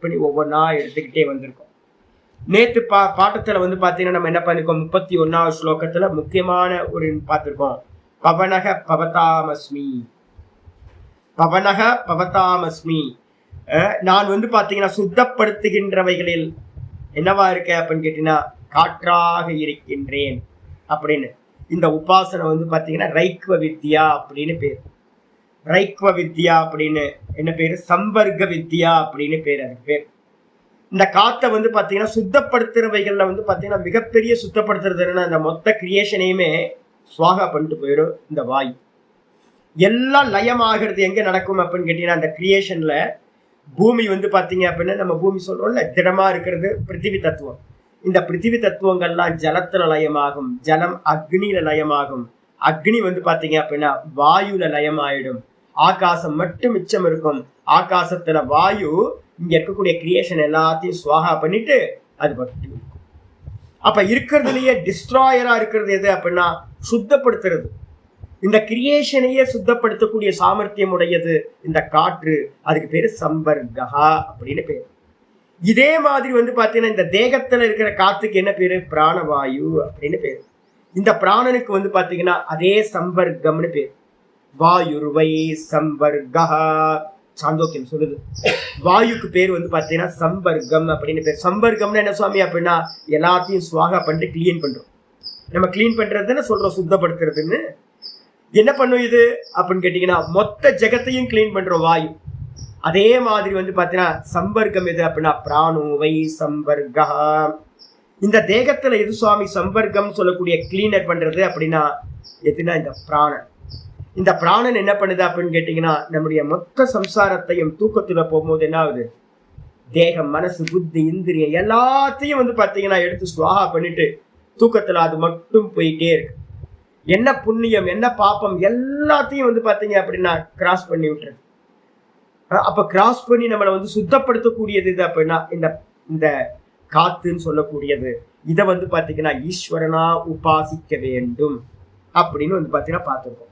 பண்ணி ஒவ்வொன்றா எடுத்துக்கிட்டே வந்திருக்கோம். நேற்று பாட்டத்துல வந்து பார்த்தீங்கன்னா நம்ம என்ன பண்ணிருக்கோம், 31வது ஸ்லோகத்துல முக்கியமான ஒரு பார்த்திருக்கோம். பவனக பவதாமஸ்மி, பவனக பவதாமஸ்மி. நான் வந்து பார்த்தீங்கன்னா சுத்தப்படுத்துகின்றவைகளில் என்னவா இருக்க அப்படின்னு கேட்டீங்கன்னா காற்றாக இருக்கின்றேன் அப்படின்னு. இந்த உபாசனை வந்து பார்த்தீங்கன்னா ரைக்வ வித்யா அப்படின்னு பேர். ரைக்வ வித்யா அப்படின்னு என்ன பேரு, சம்பர்க்க வித்யா அப்படின்னு பேர். அதுக்கு பேர் இந்த காத்தை வந்து பார்த்தீங்கன்னா சுத்தப்படுத்துறவைகள்ல வந்து பார்த்தீங்கன்னா மிகப்பெரிய சுத்தப்படுத்துறதுன்னா இந்த மொத்த கிரியேஷனையுமே சுவாகா பண்ணிட்டு போயிடும் இந்த வாயு. எல்லாம் லயமாகிறது எங்க நடக்கும் அப்படின்னு கேட்டீங்கன்னா அந்த கிரியேஷன்ல பூமி வந்து பார்த்தீங்க அப்படின்னா நம்ம பூமி சொல்றோம்ல திடமா இருக்கிறது பிருத்திவி தத்துவம். இந்த பிருத்திவி தத்துவங்கள்லாம் ஜலத்துல லயமாகும், ஜலம் அக்னியில லயமாகும், அக்னி வந்து பார்த்தீங்க அப்படின்னா வாயுல லயமாயிடும், ஆகாசம் மட்டும் மிச்சம் இருக்கும். ஆகாசத்துல வாயு இங்க இருக்கக்கூடிய கிரியேஷன் எல்லாத்தையும் சுவாகா பண்ணிட்டு அது மட்டும் இருக்கும். அப்ப இருக்கிறதுலயே டிஸ்ட்ராயரா இருக்கிறது எது அப்படின்னா சுத்தப்படுத்துறது. இந்த கிரியேஷனையே சுத்தப்படுத்தக்கூடிய சாமர்த்தியம் உடையது இந்த காற்று. அதுக்கு பேரு சம்பர்கா அப்படின்னு பேரு. இதே மாதிரி வந்து பாத்தீங்கன்னா இந்த தேகத்துல இருக்கிற காத்துக்கு என்ன பேரு, பிராணவாயு அப்படின்னு பேரு. இந்த பிராணனுக்கு வந்து பாத்தீங்கன்னா அதே சம்பர்க்கம்னு பேரு. வாயுர்வை சம்பர்கா சாந்தோக்கியம் சொல்லுது. வாயுக்கு பேர் வந்து பாத்தீங்கன்னா சம்பர்க்கம் அப்படின்னு பேர். சம்பர்க்கம்னு என்ன சுவாமி அப்படின்னா எல்லாத்தையும் சுவாகா பண்ணிட்டு கிளீன் பண்றோம். நம்ம கிளீன் பண்றதுன்னு சொல்றோம், சுத்தப்படுத்துறதுன்னு. என்ன பண்ணும் இது அப்படின்னு கேட்டீங்கன்னா மொத்த ஜெகத்தையும் கிளீன் பண்றோம் வாயு. அதே மாதிரி வந்து பாத்தீங்கன்னா சம்பர்க்கம் எது அப்படின்னா பிராணோவை சம்பர்கா. இந்த தேகத்துல எது சுவாமி சம்பர்க்கம் சொல்லக்கூடிய கிளீனர் பண்றது அப்படின்னா எதுனா இந்த பிராணன். இந்த பிராணன் என்ன பண்ணுது அப்படின்னு கேட்டீங்கன்னா நம்முடைய மொத்த சம்சாரத்தையும் தூக்கத்துல போகும்போது என்ன ஆகுது, தேகம் மனசு புத்தி இந்திரியம் எல்லாத்தையும் வந்து பாத்தீங்கன்னா எடுத்து சுவாகா பண்ணிட்டு தூக்கத்துல அது மட்டும் போயிட்டே இருக்கு. என்ன புண்ணியம் என்ன பாப்பம் எல்லாத்தையும் வந்து பாத்தீங்க அப்படின்னா கிராஸ் பண்ணி விட்டுறது. அப்ப கிராஸ் பண்ணி நம்மளை வந்து சுத்தப்படுத்தக்கூடியது இது அப்படின்னா இந்த காத்துன்னு சொல்லக்கூடியது. இதை வந்து பாத்தீங்கன்னா ஈஸ்வரனா உபாசிக்க வேண்டும் அப்படின்னு வந்து பாத்தீங்கன்னா பார்த்துருக்கோம்.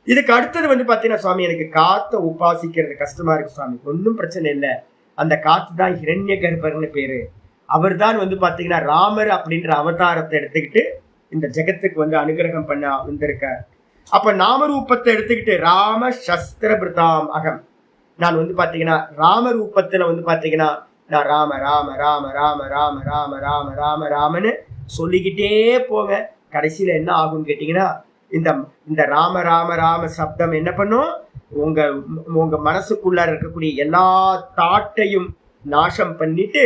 இதுக்கு அடுத்தது வந்து பாத்தீங்கன்னா சுவாமி எனக்கு காத்தை உபாசிக்கிறது கஷ்டமா இருக்கு சுவாமி. ஒன்றும் பிரச்சனை இல்லை, அந்த காத்து தான் ஹிரண்ய கர்ப்பர்னு பேரு. அவர் தான் வந்து பாத்தீங்கன்னா ராமர் அப்படின்ற அவதாரத்தை எடுத்துக்கிட்டு இந்த ஜெகத்துக்கு வந்து அனுகிரகம் பண்ண வந்திருக்கார். அப்ப நாமரூபத்தை எடுத்துக்கிட்டு ராம சஸ்திர பிரதாம் அகம். நான் வந்து பாத்தீங்கன்னா ராமரூபத்துல வந்து பாத்தீங்கன்னா நான் ராம ராம ராம ராம ராம ராம ராம ராம ராமன்னு சொல்லிக்கிட்டே போங்க. கடைசியில என்ன ஆகும்னு கேட்டீங்கன்னா இந்த ராம ராம ராம சப்தம் என்ன பண்ணும், உங்க மனசுக்குள்ள இருக்கக்கூடிய எல்லா தாட்டையும் நாசம் பண்ணிட்டு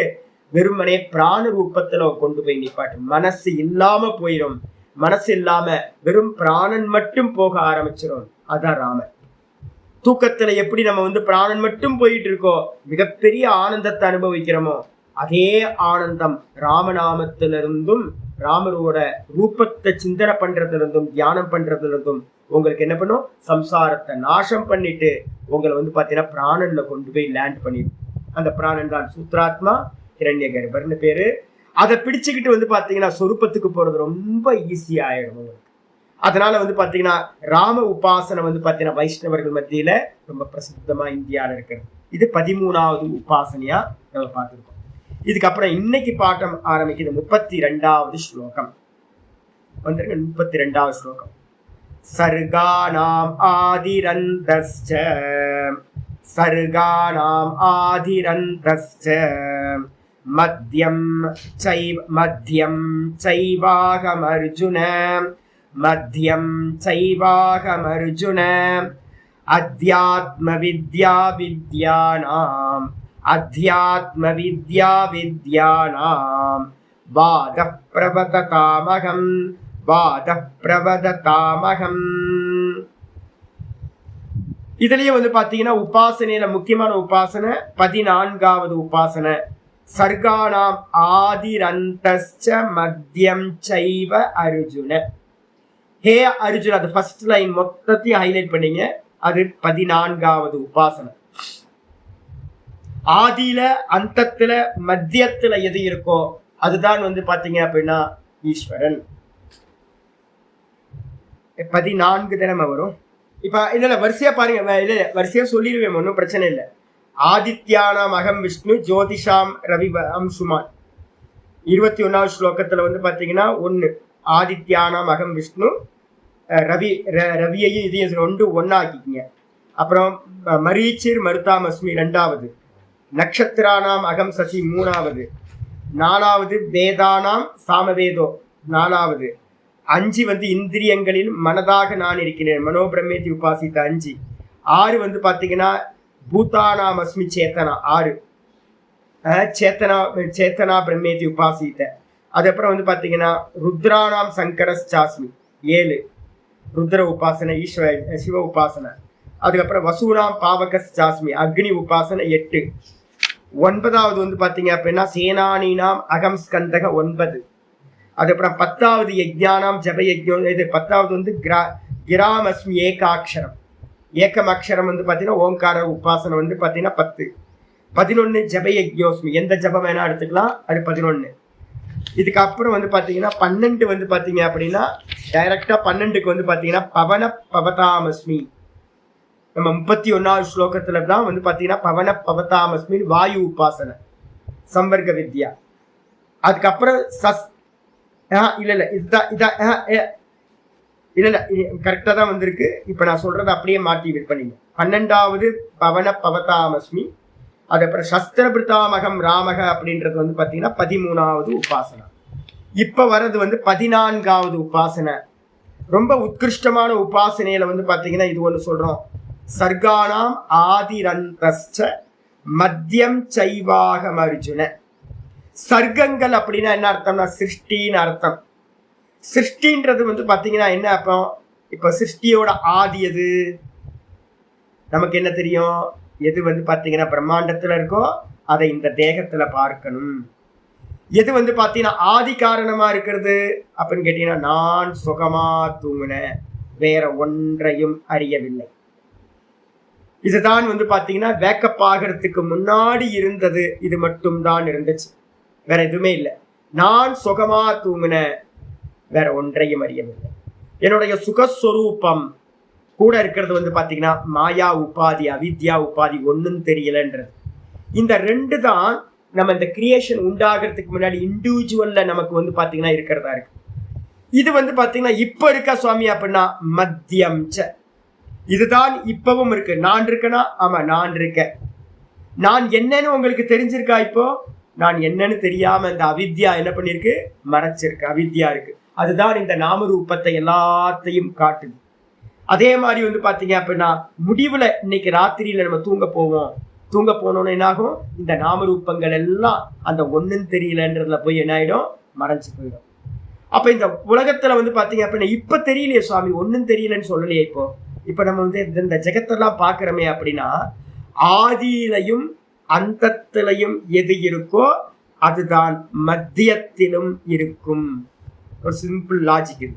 வெறுமனே பிராண ரூபத்துல கொண்டு போய் நிப்பாட்டும். மனசு இல்லாம போயிடும். மனசு இல்லாம வெறும் பிராணன் மட்டும் போக ஆரம்பிச்சிடும். அதான் ராமர். தூக்கத்துல எப்படி நம்ம வந்து பிராணன் மட்டும் போயிட்டு இருக்கோம், மிகப்பெரிய ஆனந்தத்தை அனுபவிக்கிறோமோ அதே ஆனந்தம் ராமநாமத்திலிருந்தும் ராமரோட ரூபத்தை சிந்தனை பண்றதுல இருந்தும் தியானம் பண்றதுல இருந்தும் உங்களுக்கு என்ன பண்ணும், சம்சாரத்தை நாசம் பண்ணிட்டு உங்களை வந்து பாத்தீங்கன்னா பிராணன்ல கொண்டு போய் லேண்ட் பண்ணிடும். அந்த பிராணன் தான் சூத்ராத்மா ஹிரண்ய கர்ப்பர்னு பேரு. அதை பிடிச்சுக்கிட்டு வந்து பாத்தீங்கன்னா சொரூபத்துக்கு போறது ரொம்ப ஈஸி ஆயிடும் உங்களுக்கு. அதனால வந்து பாத்தீங்கன்னா ராம உபாசனை வந்து பாத்தீங்கன்னா வைஷ்ணவர்கள் மத்தியில ரொம்ப பிரசித்தமா இந்தியாவில இருக்கிறது. இது 13வது உபாசனையா நம்ம பார்த்திருக்கோம். இதுக்கப்புறம் இன்னைக்கு பாட்டம் ஆரம்பிக்குது. 32வது ஸ்லோகம் வந்துருங்க. 32வது ஸ்லோகம். சர்கானாம் ஆதிரந்தஸ்ச சர்கானாம் ஆதிரந்தஸ்ச மத்யம் சைவாகமர்ஜுன மத்யம் சைவாகமர்ஜுன அத்யாத்ம வித்யா வித்யானாம் அத்தியாத்ம வித்யா வித்யானாம் வாத பிரவததாமகம் வாத பிரவததாமகம். இதுலயே வந்து பாத்தீங்கன்னா உபாசனையில முக்கியமான உபாசனை 14வது உபாசனை சர்கானாம் ஆதிரந்தஸ்ச மத்தியம் சைவ அர்ஜுன. ஹே அர்ஜுன், அது ஃபர்ஸ்ட் லைன் மொத்தத்தையும் ஹைலைட் பண்ணீங்க. அது 14வது உபாசனை. ஆதியில அந்தத்துல மத்தியத்துல எது இருக்கோ அதுதான் வந்து பாத்தீங்க அப்படின்னா ஈஸ்வரன். 14 தினம வரும். இப்ப இல்ல வரிசையா பாருங்க, இல்ல வரிசையா சொல்லிடுவேன், ஒன்றும் பிரச்சனை இல்லை. ஆதித்யானாம் அகம் விஷ்ணு ஜோதிஷாம் ரவி அம்சுமான் 21வது ஸ்லோகத்துல வந்து பாத்தீங்கன்னா 1 ஆதித்யானாம் அகம் விஷ்ணு, ரவியையும் இதையும் 2 ஒன்னாக்கிங்க. அப்புறம் மரீச்சிர் மருதாமஸ்மி 2வது, நக்ஷத்திரானாம் அகம் சசி 3வது, 4வது வேதானாம் சாமவேதோ 4வது, 5 வந்து இந்திரியங்களில் மனதாக நான் இருக்கிறேன் மனோபிரமேதி உபாசித்த 5, 6 வந்து பாத்தீங்கன்னா பூதானாம் அஸ்மி சேத்தனா 6, சேத்தனா பிரம்மேதி உபாசித்த. அதுக்கப்புறம் வந்து பாத்தீங்கன்னா ருத்ரானாம் சங்கரஸ்சாஸ்மி 7, ருத்ர உபாசனை ஈஸ்வர சிவ உபாசனை. அதுக்கப்புறம் வசூனாம் பாவகஸ்சாஸ்மி அக்னி உபாசனை 8. 9வது வந்து பாத்தீங்க அப்படின்னா சேனானினாம் அகம் ஸ்கந்தக 9. அதுக்கப்புறம் 10வது யஜ்ஞானாம் ஜப யஜ்ஞம். இது 10வது வந்து கிராமஸ்மி ஏகாட்சரம், ஏக்கம் அக்ஷரம் வந்து பாத்தீங்கன்னா ஓம்கார உபாசனை வந்து பாத்தீங்கன்னா 10. 11 ஜப யஜ்ஞோஸ்மி, எந்த ஜபம் வேணா எடுத்துக்கலாம், அது 11. இதுக்கப்புறம் வந்து பாத்தீங்கன்னா 12 வந்து பாத்தீங்க அப்படின்னா டைரக்டா 12க்கு வந்து பாத்தீங்கன்னா பவன பவதாமஸ்மி. நம்ம 31வது ஸ்லோகத்துல தான் வந்து பாத்தீங்கன்னா பவன பவதாமஸ்மி வாயு உபாசனை சம்பர்க்க வித்யா. அதுக்கப்புறம் இல்ல இதுதான் இல்ல கரெக்டா தான் வந்திருக்கு. இப்ப நான் சொல்றதை அப்படியே மாற்றி விட் பண்ணிங்க. 12வது பவன பவதாமஸ்மி. அதுக்கப்புறம் சஸ்திரபிருதாமகம் ராமக அப்படின்றது வந்து பாத்தீங்கன்னா 13வது உபாசனை. இப்ப வர்றது வந்து 14வது உபாசனை. ரொம்ப உத்கிருஷ்டமான உபாசனையில வந்து பாத்தீங்கன்னா இது ஒண்ணு சொல்றோம், சர்கானாம் ஆதிரந்தஸ்ச மத்தியம் சைவாகம் அர்ஜுன. சர்க்கங்கள் அப்படின்னா என்ன அர்த்தம்னா சிருஷ்டின்னு அர்த்தம். சிருஷ்டின்றது வந்து பாத்தீங்கன்னா என்ன அர்த்தம்? இப்ப சிருஷ்டியோட ஆதி எது நமக்கு என்ன தெரியும்? எது வந்து பாத்தீங்கன்னா பிரம்மாண்டத்துல இருக்கோ அதை இந்த தேகத்துல பார்க்கணும். எது வந்து பாத்தீங்கன்னா ஆதி காரணமா இருக்கிறது அப்படின்னு கேட்டீங்கன்னா நான் சுகமா தூங்குனேன், வேற ஒன்றையும் அறியவில்லை. இதுதான் வந்து பாத்தீங்கன்னா வேக்கப் ஆகிறதுக்கு முன்னாடி இருந்தது, இது மட்டும் தான் இருந்துச்சு, வேற எதுவுமே இல்லை. நான் சுகமா தூங்குனேன், வேற ஒன்றையும் அறியவில்லை. என்னுடைய சுகஸ்வரூபம் கூட இருக்கிறது வந்து பாத்தீங்கன்னா மாயா உபாதி அவித்யா உபாதி, ஒன்னும் தெரியலன்றது. இந்த 2 தான் நம்ம இந்த கிரியேஷன் உண்டாகிறதுக்கு முன்னாடி இண்டிவிஜுவல்ல நமக்கு வந்து பாத்தீங்கன்னா இருக்கிறதா இருக்கு. இது வந்து பாத்தீங்கன்னா இப்ப இருக்க சுவாமி அப்படின்னா மத்தியம் ச, இதுதான் இப்பவும் இருக்கு. நான் இருக்கனா? ஆமா நான் இருக்கேன். நான் என்னன்னு உங்களுக்கு தெரிஞ்சிருக்கா? இப்போ நான் என்னன்னு தெரியாம இந்த அவித்யா என்ன பண்ணிருக்கு? மறைச்சிருக்கு. அவித்யா இருக்கு. அதுதான் இந்த நாமரூபத்தை எல்லாத்தையும் காட்டுது. அதே மாதிரி வந்து பாத்தீங்க அப்படின்னா முடிவுல இன்னைக்கு ராத்திரியில நம்ம தூங்க போனோம்னு என்ன ஆகும்? இந்த நாமரூபங்கள் எல்லாம் அந்த ஒண்ணும் தெரியலன்றதுல போய் என்ன ஆயிடும்? மறைஞ்சு போயிடும். அப்ப இந்த உலகத்துல வந்து பாத்தீங்க அப்படின்னா இப்ப தெரியலையே சுவாமி, ஒன்னும் தெரியலன்னு சொல்லலையே. இப்ப நம்ம வந்து இந்த ஜெகத்தெல்லாம் பாக்குறோமே அப்படின்னா ஆதியிலையும் அந்தத்திலையும் எது இருக்கோ அதுதான் மத்தியத்திலும் இருக்கும். ஒரு சிம்பிள் லாஜிக் இது.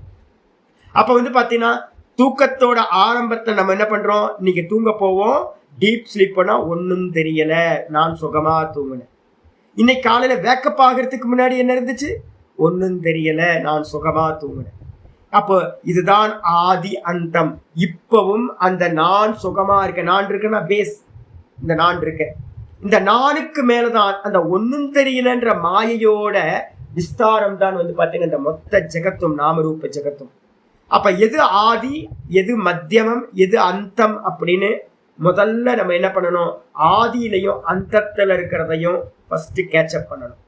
அப்ப வந்து பாத்தீங்கன்னா தூக்கத்தோட ஆரம்பத்தை நம்ம என்ன பண்றோம்? இன்னைக்கு தூங்க போவோம், டீப் ஸ்லீப் பண்ணா ஒன்னும் தெரியல, நான் சுகமா தூங்குனேன். இன்னைக்கு காலையில வேக்கப் ஆகிறதுக்கு முன்னாடி என்ன இருந்துச்சு? ஒன்னும் தெரியல, நான் சுகமா தூங்குனேன். அப்போ இதுதான் ஆதி அந்தம். இப்பவும் அந்த நான் சுகமா இருக்க, நான் இருக்கேன்னா பேஸ், இந்த நான் இருக்க, இந்த நானுக்கு மேலதான் அந்த ஒன்னும் தெரியலன்ற மாயையோட விஸ்தாரம் தான் வந்து பாத்தீங்கன்னா இந்த மொத்த ஜெகத்தும் நாமரூப ஜெகத்தும். அப்ப எது ஆதி, எது மத்தியமம், எது அந்தம் அப்படின்னு முதல்ல நம்ம என்ன பண்ணணும்? ஆதியிலையும் அந்தத்துல இருக்கிறதையும் ஃபர்ஸ்ட் கேட்சப் பண்ணணும்.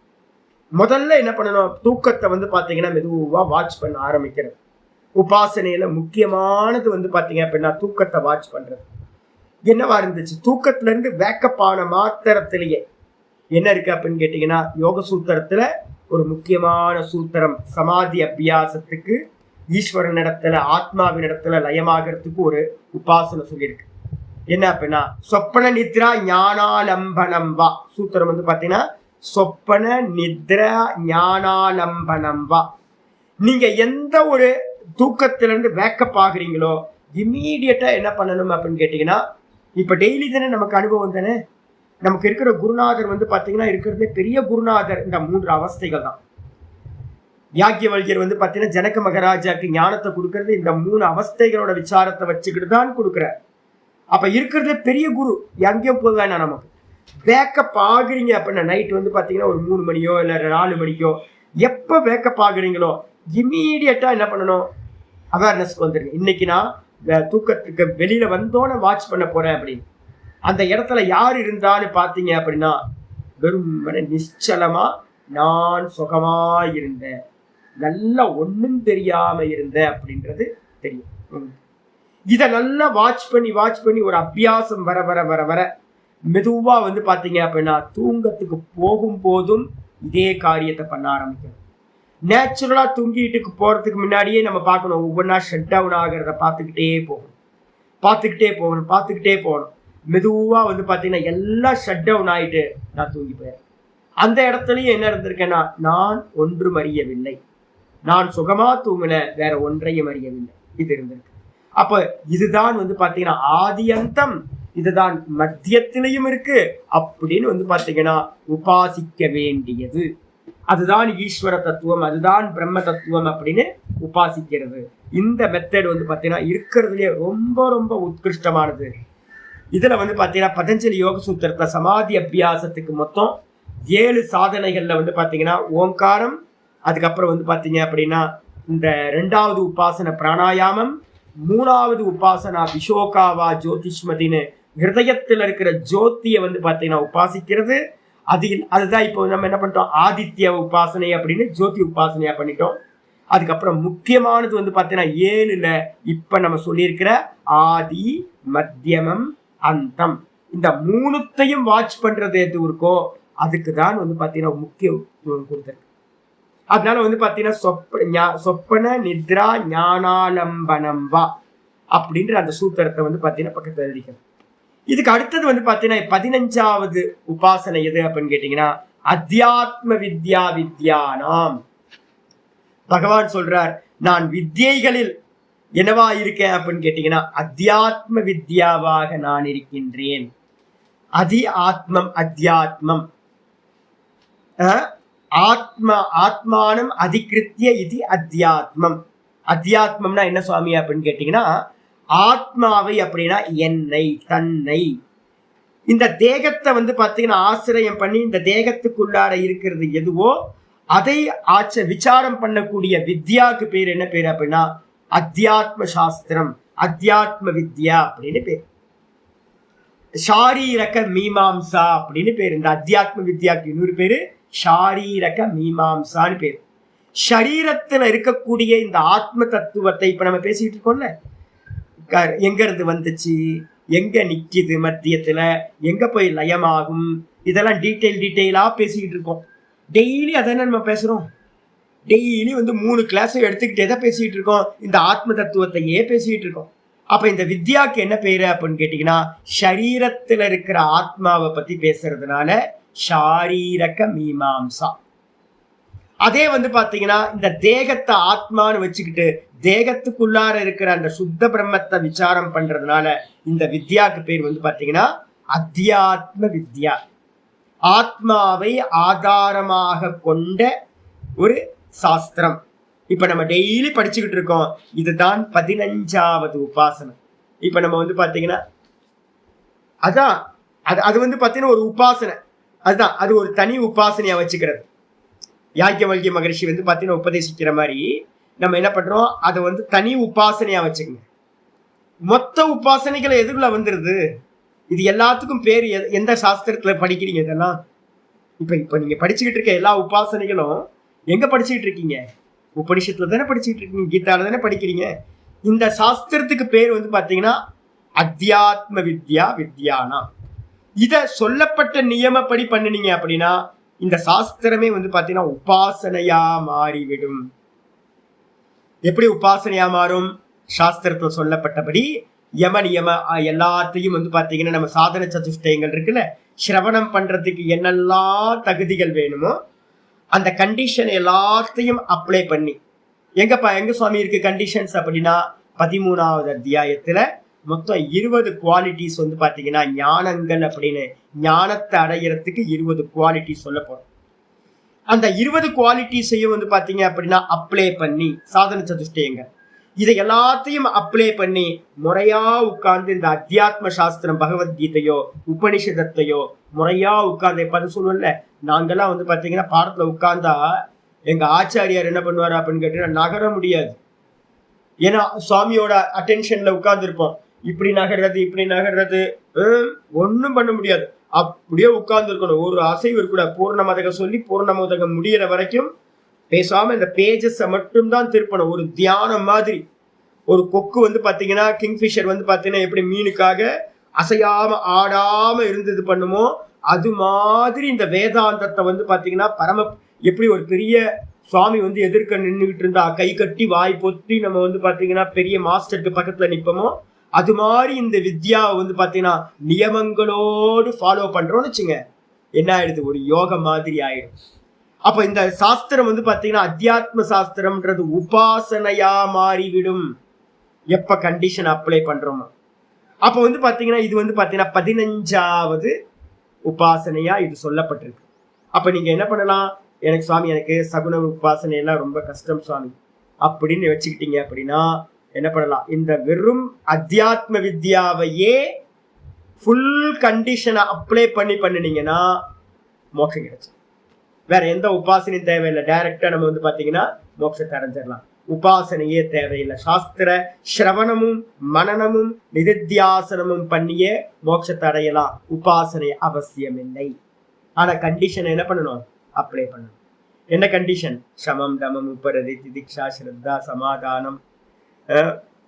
முதல்ல என்ன பண்ணணும்? தூக்கத்தை வந்து பாத்தீங்கன்னா மெதுவா வாட்ச் பண்ண ஆரம்பிக்கிறது. உபாசனையில முக்கியமானது வந்து பாத்தீங்க அப்படின்னா தூக்கத்தை வாட்ச் பண்றது. என்னவா இருந்துச்சு? தூக்கத்துல இருந்து வேக்கப்பான மாத்திரத்திலேயே என்ன இருக்கு அப்படின்னு கேட்டீங்கன்னா, யோக சூத்திரத்துல ஒரு முக்கியமான சூத்திரம் சமாதி அபியாசத்துக்கு ஈஸ்வரன் இடத்துல ஆத்மாவின் இடத்துல லயமாகிறதுக்கு ஒரு உபாசனை சொல்லியிருக்கு. என்ன அப்படின்னா, சொப்பன நித்ரா ஞானாலம்பனம் வா. சூத்திரம் வந்து பாத்தீங்கன்னா, சொப்பன நித்ரா ஞானாலம்பனம் வா. நீங்க எந்த ஒரு தூக்கத்துல இருந்து வேக்கப் ஆகுறீங்களோ இம்மீடியட்டா என்ன பண்ணணும் அப்படின்னு கேட்டீங்கன்னா, இப்ப டெய்லி தானே நமக்கு அனுபவம் தானே. நமக்கு இருக்கிற குருநாதர் வந்து பாத்தீங்கன்னா இருக்கிறதே பெரிய குருநாதர் இந்த 3 அவஸ்தைகள் தான். யாக்கியவல்யர் வந்து பாத்தீங்கன்னா ஜனக மகாராஜாக்கு ஞானத்தை கொடுக்கறது இந்த 3 அவஸ்தைகளோட விசாரத்தை வச்சுக்கிட்டு தான் கொடுக்குறார். அப்ப இருக்கிறதே பெரிய குரு, எங்கேயும் போக வேணாம். நமக்கு வேக்கப் ஆகுறீங்க அப்படின்னா நைட் வந்து பாத்தீங்கன்னா ஒரு 3 மணியோ இல்ல 4 மணிக்கோ எப்ப வேக்கப் ஆகுறீங்களோ இமீடியட்டா என்ன பண்ணணும், அவேர்னஸ்க்கு வந்துருங்க. இன்னைக்கு நான் தூக்கத்துக்கு வெளியில வந்தோன்னு வாட்ச் பண்ண போறேன் அப்படின்னு அந்த இடத்துல யார் இருந்தான்னு பாத்தீங்க அப்படின்னா வெறும் நிச்சலமா நான் சுகமா இருந்தேன், நல்லா ஒன்றும் தெரியாம இருந்தேன் அப்படின்றது தெரியும். இதை நல்லா வாட்ச் பண்ணி ஒரு அபியாசம் வர வர வர வர மெதுவா வந்து பாத்தீங்க அப்படின்னா தூங்கத்துக்கு போகும் போதும் இதே காரியத்தை பண்ண ஆரம்பிக்கணும். நேச்சுரலா தூங்கிட்டுக்கு போறதுக்கு முன்னாடியே நம்ம பார்க்கணும், ஒவ்வொன்றா ஷட் டவுன் ஆகிறத பார்த்துக்கிட்டே போகணும். மெதுவா வந்து பாத்தீங்கன்னா எல்லாம் ஷட் டவுன் ஆயிட்டு நான் தூங்கி போயிடுறேன். அந்த இடத்துலயும் என்ன இருந்திருக்கேன்னா, நான் ஒன்றும் அறியவில்லை, நான் சுகமா தூங்கல, வேற ஒன்றையும் அறியவில்லை, இது இருந்திருக்கு. அப்ப இதுதான் வந்து பாத்தீங்கன்னா ஆதி அந்தம், இதுதான் மத்தியத்திலையும் இருக்கு அப்படின்னு வந்து பாத்தீங்கன்னா உபாசிக்க வேண்டியது. அதுதான் ஈஸ்வர தத்துவம், அதுதான் பிரம்ம தத்துவம் அப்படின்னு உபாசிக்கிறது. இந்த மெத்தட் வந்து பாத்தீங்கன்னா இருக்கிறதுலயே ரொம்ப ரொம்ப உத்கிருஷ்டமானது. இதுல வந்து பாத்தீங்கன்னா பதஞ்சலி யோக சூத்திரத்துல சமாதி அபியாசத்துக்கு மொத்தம் 7 சாதனைகள்ல வந்து பாத்தீங்கன்னா ஓங்காரம், அதுக்கப்புறம் வந்து பாத்தீங்க அப்படின்னா இந்த 2வது உபாசன பிராணாயாமம், 3வது உபாசனா விஷோகாவா ஜோதிஷ்மதின்னு ஹிருதயத்தில் இருக்கிற ஜோதியை வந்து பாத்தீங்கன்னா உபாசிக்கிறது. அதுதான் இப்போ நம்ம என்ன பண்ணிட்டோம், ஆதித்ய உபாசனை அப்படின்னு ஜோதி உபாசனையா பண்ணிட்டோம். அதுக்கப்புறம் முக்கியமானது வந்து பாத்தீங்கன்னா 7ல இப்ப நம்ம சொல்லியிருக்கிற ஆதி மத்தியமம் அந்தம், இந்த 3த்தையும் வாட்ச் பண்றது எது இருக்கோ அதுக்கு தான் வந்து பாத்தீங்கன்னா முக்கியத்துவம் கொடுத்துருக்கு. அதனால வந்து பாத்தீங்கன்னா சொப்பன நித்ரா ஞானாலம்பனம் வா அப்படின்ற அந்த சூத்திரத்தை வந்து பாத்தீங்கன்னா பக்கத்துல எழுதிக்கணும். இதுக்கு அடுத்தது வந்து பாத்தீங்கன்னா 15வது உபாசனை எது அப்படின்னு கேட்டீங்கன்னா அத்தியாத்ம வித்யானாம். பகவான் சொல்றார், நான் வித்யைகளில் என்னவா இருக்கேன் அப்படின்னு கேட்டீங்கன்னா அத்தியாத்ம வித்யாவாக நான் இருக்கின்றேன். அத்தியாத்மம் ஆத்மானம் அதிகிருத்திய இது அத்தியாத்மம். அத்தியாத்மம்னா என்ன சுவாமி அப்படின்னு கேட்டீங்கன்னா ஆத்மாவை அப்படின்னா என்னை, தன்னை, இந்த தேகத்தை வந்து பாத்தீங்கன்னா ஆசிரியம் பண்ணி இந்த தேகத்துக்குள்ளார இருக்கிறது எதுவோ அதை விசாரம் பண்ணக்கூடிய வித்யாவுக்கு பேர் என்ன பேர் அப்படின்னா அத்தியாத்ம சாஸ்திரம், அத்தியாத்ம வித்யா அப்படின்னு பேர். ஷாரீரக மீமாம்சா அப்படின்னு பேர். இந்த அத்தியாத்ம வித்யாக்கு இன்னொரு பேரு ஷாரீரக மீமாம்சான்னு பேர். ஷரீரத்துல இருக்கக்கூடிய இந்த ஆத்ம தத்துவத்தை இப்ப நம்ம பேசிட்டு இருக்கோம்ல, எங்க இருந்து வந்துச்சு, எங்க நிக்குது, மத்தியத்துல எங்க போய் லயமாகும், இதெல்லாம் டீட்டெயிலா பேசிக்கிட்டு இருக்கோம். டெய்லி அதானே நம்ம பேசுறோம். டெய்லி வந்து 3 கிளாஸ் எடுத்துக்கிட்டே தான் பேசிட்டு இருக்கோம், இந்த ஆத்ம தத்துவத்தையே பேசிட்டு இருக்கோம். அப்ப இந்த வித்யாக்கு என்ன பேரு அப்படின்னு கேட்டீங்கன்னா ஷரீரத்துல இருக்கிற ஆத்மாவை பத்தி பேசுறதுனால ஷாரீரக மீமாம்சா. அதே வந்து பாத்தீங்கன்னா இந்த தேகத்தை ஆத்மான்னு வச்சுக்கிட்டு தேகத்துக்குள்ளார இருக்கிற அந்த சுத்த பிரம்மத்தை விசாரம் பண்றதுனால இந்த வித்யாக்கு பேர் வந்து பாத்தீங்கன்னா அத்தியாத்ம வித்யா. ஆத்மாவை ஆதாரமாக கொண்ட ஒரு சாஸ்திரம். இப்ப நம்ம டெய்லி படிச்சுக்கிட்டு இருக்கோம். இதுதான் 15வது உபாசனை. இப்ப நம்ம வந்து பாத்தீங்கன்னா அதான் அது வந்து பாத்தீங்கன்னா ஒரு உபாசனை, அதுதான் அது ஒரு தனி உபாசனையா வச்சுக்கிறது. யாக்கியவல்கிய மகரிஷி வந்து பாத்தீங்கன்னா உபதேசிக்கிற மாதிரி நம்ம என்ன பண்றோம், அதை வந்து தனி உபாசனையா வச்சுக்கோங்க. மொத்த உபாசனைகளை எதுக்குள்ள வந்துருது, இது எல்லாத்துக்கும் பேர் எந்த சாஸ்திரத்துல படிக்கிறீங்க இதெல்லாம்? இப்ப நீங்க படிச்சுக்கிட்டு இருக்க எல்லா உபாசனைகளும் எங்க படிச்சுக்கிட்டு இருக்கீங்க? உபனிஷத்துல தானே படிச்சுக்கிட்டு இருக்கீங்க, கீதால தானே படிக்கிறீங்க. இந்த சாஸ்திரத்துக்கு பேர் வந்து பாத்தீங்கன்னா அத்தியாத்ம வித்யா வித்யானா. இத சொல்லப்பட்ட நியமப்படி பண்ணினீங்க அப்படின்னா இந்த சாஸ்திரமே வந்து பாத்தீங்கன்னா உபாசனையா மாறிவிடும். எப்படி உபாசனையா மாறும்? சாஸ்திரத்துல சொல்லப்பட்டபடி யம நியம எல்லாத்தையும் வந்து பாத்தீங்கன்னா நம்ம சாதன சதுஷ்டயங்கள் இருக்குல்ல, சிரவணம் பண்றதுக்கு என்னெல்லாம் தகுதிகள் வேணுமோ அந்த கண்டிஷன் எல்லாத்தையும் அப்ளை பண்ணி, எங்க சுவாமி இருக்கு கண்டிஷன்ஸ் அப்படின்னா 13வது அத்தியாயத்துல மொத்தம் 20 குவாலிட்டிஸ் வந்து பாத்தீங்கன்னா ஞானங்கள் அப்படின்னு, ஞானத்தை அடையிறதுக்கு 20 குவாலிட்டி சொல்ல போறோம். அந்த 20 குவாலிட்டிஸையும் வந்து பாத்தீங்க அப்படின்னா அப்ளை பண்ணி சாதன சதுஷ்டயங்கள் இதை எல்லாத்தையும் அப்ளை பண்ணி முறையா உட்கார்ந்து இந்த அத்தியாத்ம சாஸ்திரம் பகவத்கீதையோ உபனிஷதத்தையோ முறையா உட்கார்ந்து எப்ப சொல்லுவோம்ல, நாங்கெல்லாம் வந்து பாத்தீங்கன்னா பாடத்துல உட்கார்ந்தா எங்க ஆச்சாரியார் என்ன பண்ணுவாரு அப்படின்னு கேட்டீங்கன்னா நகர முடியாது. ஏன்னா சுவாமியோட அட்டென்ஷன்ல உட்கார்ந்து இருப்போம். இப்படி நகர்றது ஒன்னும் பண்ண முடியாது. அப்படியே உட்கார்ந்து இருக்கணும், ஒரு அசைவு கூட. பூர்ணமதகம் சொல்லி பூர்ணமதகம் முடிகிற வரைக்கும் பேசாம இந்த பேஜஸ் மட்டும்தான் திருப்பணும். ஒரு தியானம் மாதிரி. ஒரு கொக்கு வந்து பாத்தீங்கன்னா கிங்ஃபிஷர் வந்து பாத்தீங்கன்னா எப்படி மீனுக்காக அசையாம ஆடாம இருந்தது பண்ணுமோ அது மாதிரி இந்த வேதாந்தத்தை வந்து பாத்தீங்கன்னா எப்படி ஒரு பெரிய சுவாமி வந்து எதிர்க்க நின்றுகிட்டு இருந்தா கை கட்டி வாய் பொத்தி நம்ம வந்து பாத்தீங்கன்னா பெரிய மாஸ்டருக்கு பக்கத்துல நிற்போமோ அது மாதிரி இந்த வித்யாவை வந்து பாத்தீங்கன்னா நியமங்களோடு ஃபாலோ பண்றோம்னு வச்சுங்க, என்ன ஆயிடுது, ஒரு யோக மாதிரி ஆயிடும். அப்ப இந்த சாஸ்திரம் வந்து பாத்தீங்கன்னா அத்தியாத்ம சாஸ்திரம்ன்றது உபாசனையா மாறிவிடும் எப்ப கண்டிஷன் அப்ளை பண்றோமோ. அப்ப வந்து பாத்தீங்கன்னா இது வந்து பாத்தீங்கன்னா 15வது உபாசனையா இது சொல்லப்பட்டிருக்கு. அப்ப நீங்க என்ன பண்ணலாம், எனக்கு சுவாமி எனக்கு சகுன உபாசனை எல்லாம் ரொம்ப கஷ்டம் சுவாமி அப்படின்னு வச்சுக்கிட்டீங்க அப்படின்னா என்ன பண்ணலாம், இந்த வெறும் அத்தியாத்ம வித்யாவையே ஃபுல் கண்டிஷனை அப்ளை பண்ணினீங்கன்னா மோட்சம் கிடைச்சு. வேற எந்த உபாசனையும் தேவையில்லை, டைரக்டா நம்ம வந்து பாத்தீங்கன்னா மோட்சத்தை அடைஞ்சிடலாம். உபாசனையே தேவையில்லை. சாஸ்திர சிரவணமும் மனனமும் நிதித்தியாசனமும் பண்ணியே மோட்சத்தை அடையலாம். உபாசனை அவசியம் இல்லை. ஆனா கண்டிஷன் என்ன பண்ணணும், அப்ளை பண்ணணும். என்ன கண்டிஷன்? சமம் தமம் உபரதி திதிக்ஷா ஸ்ரத்தா சமாதானம்.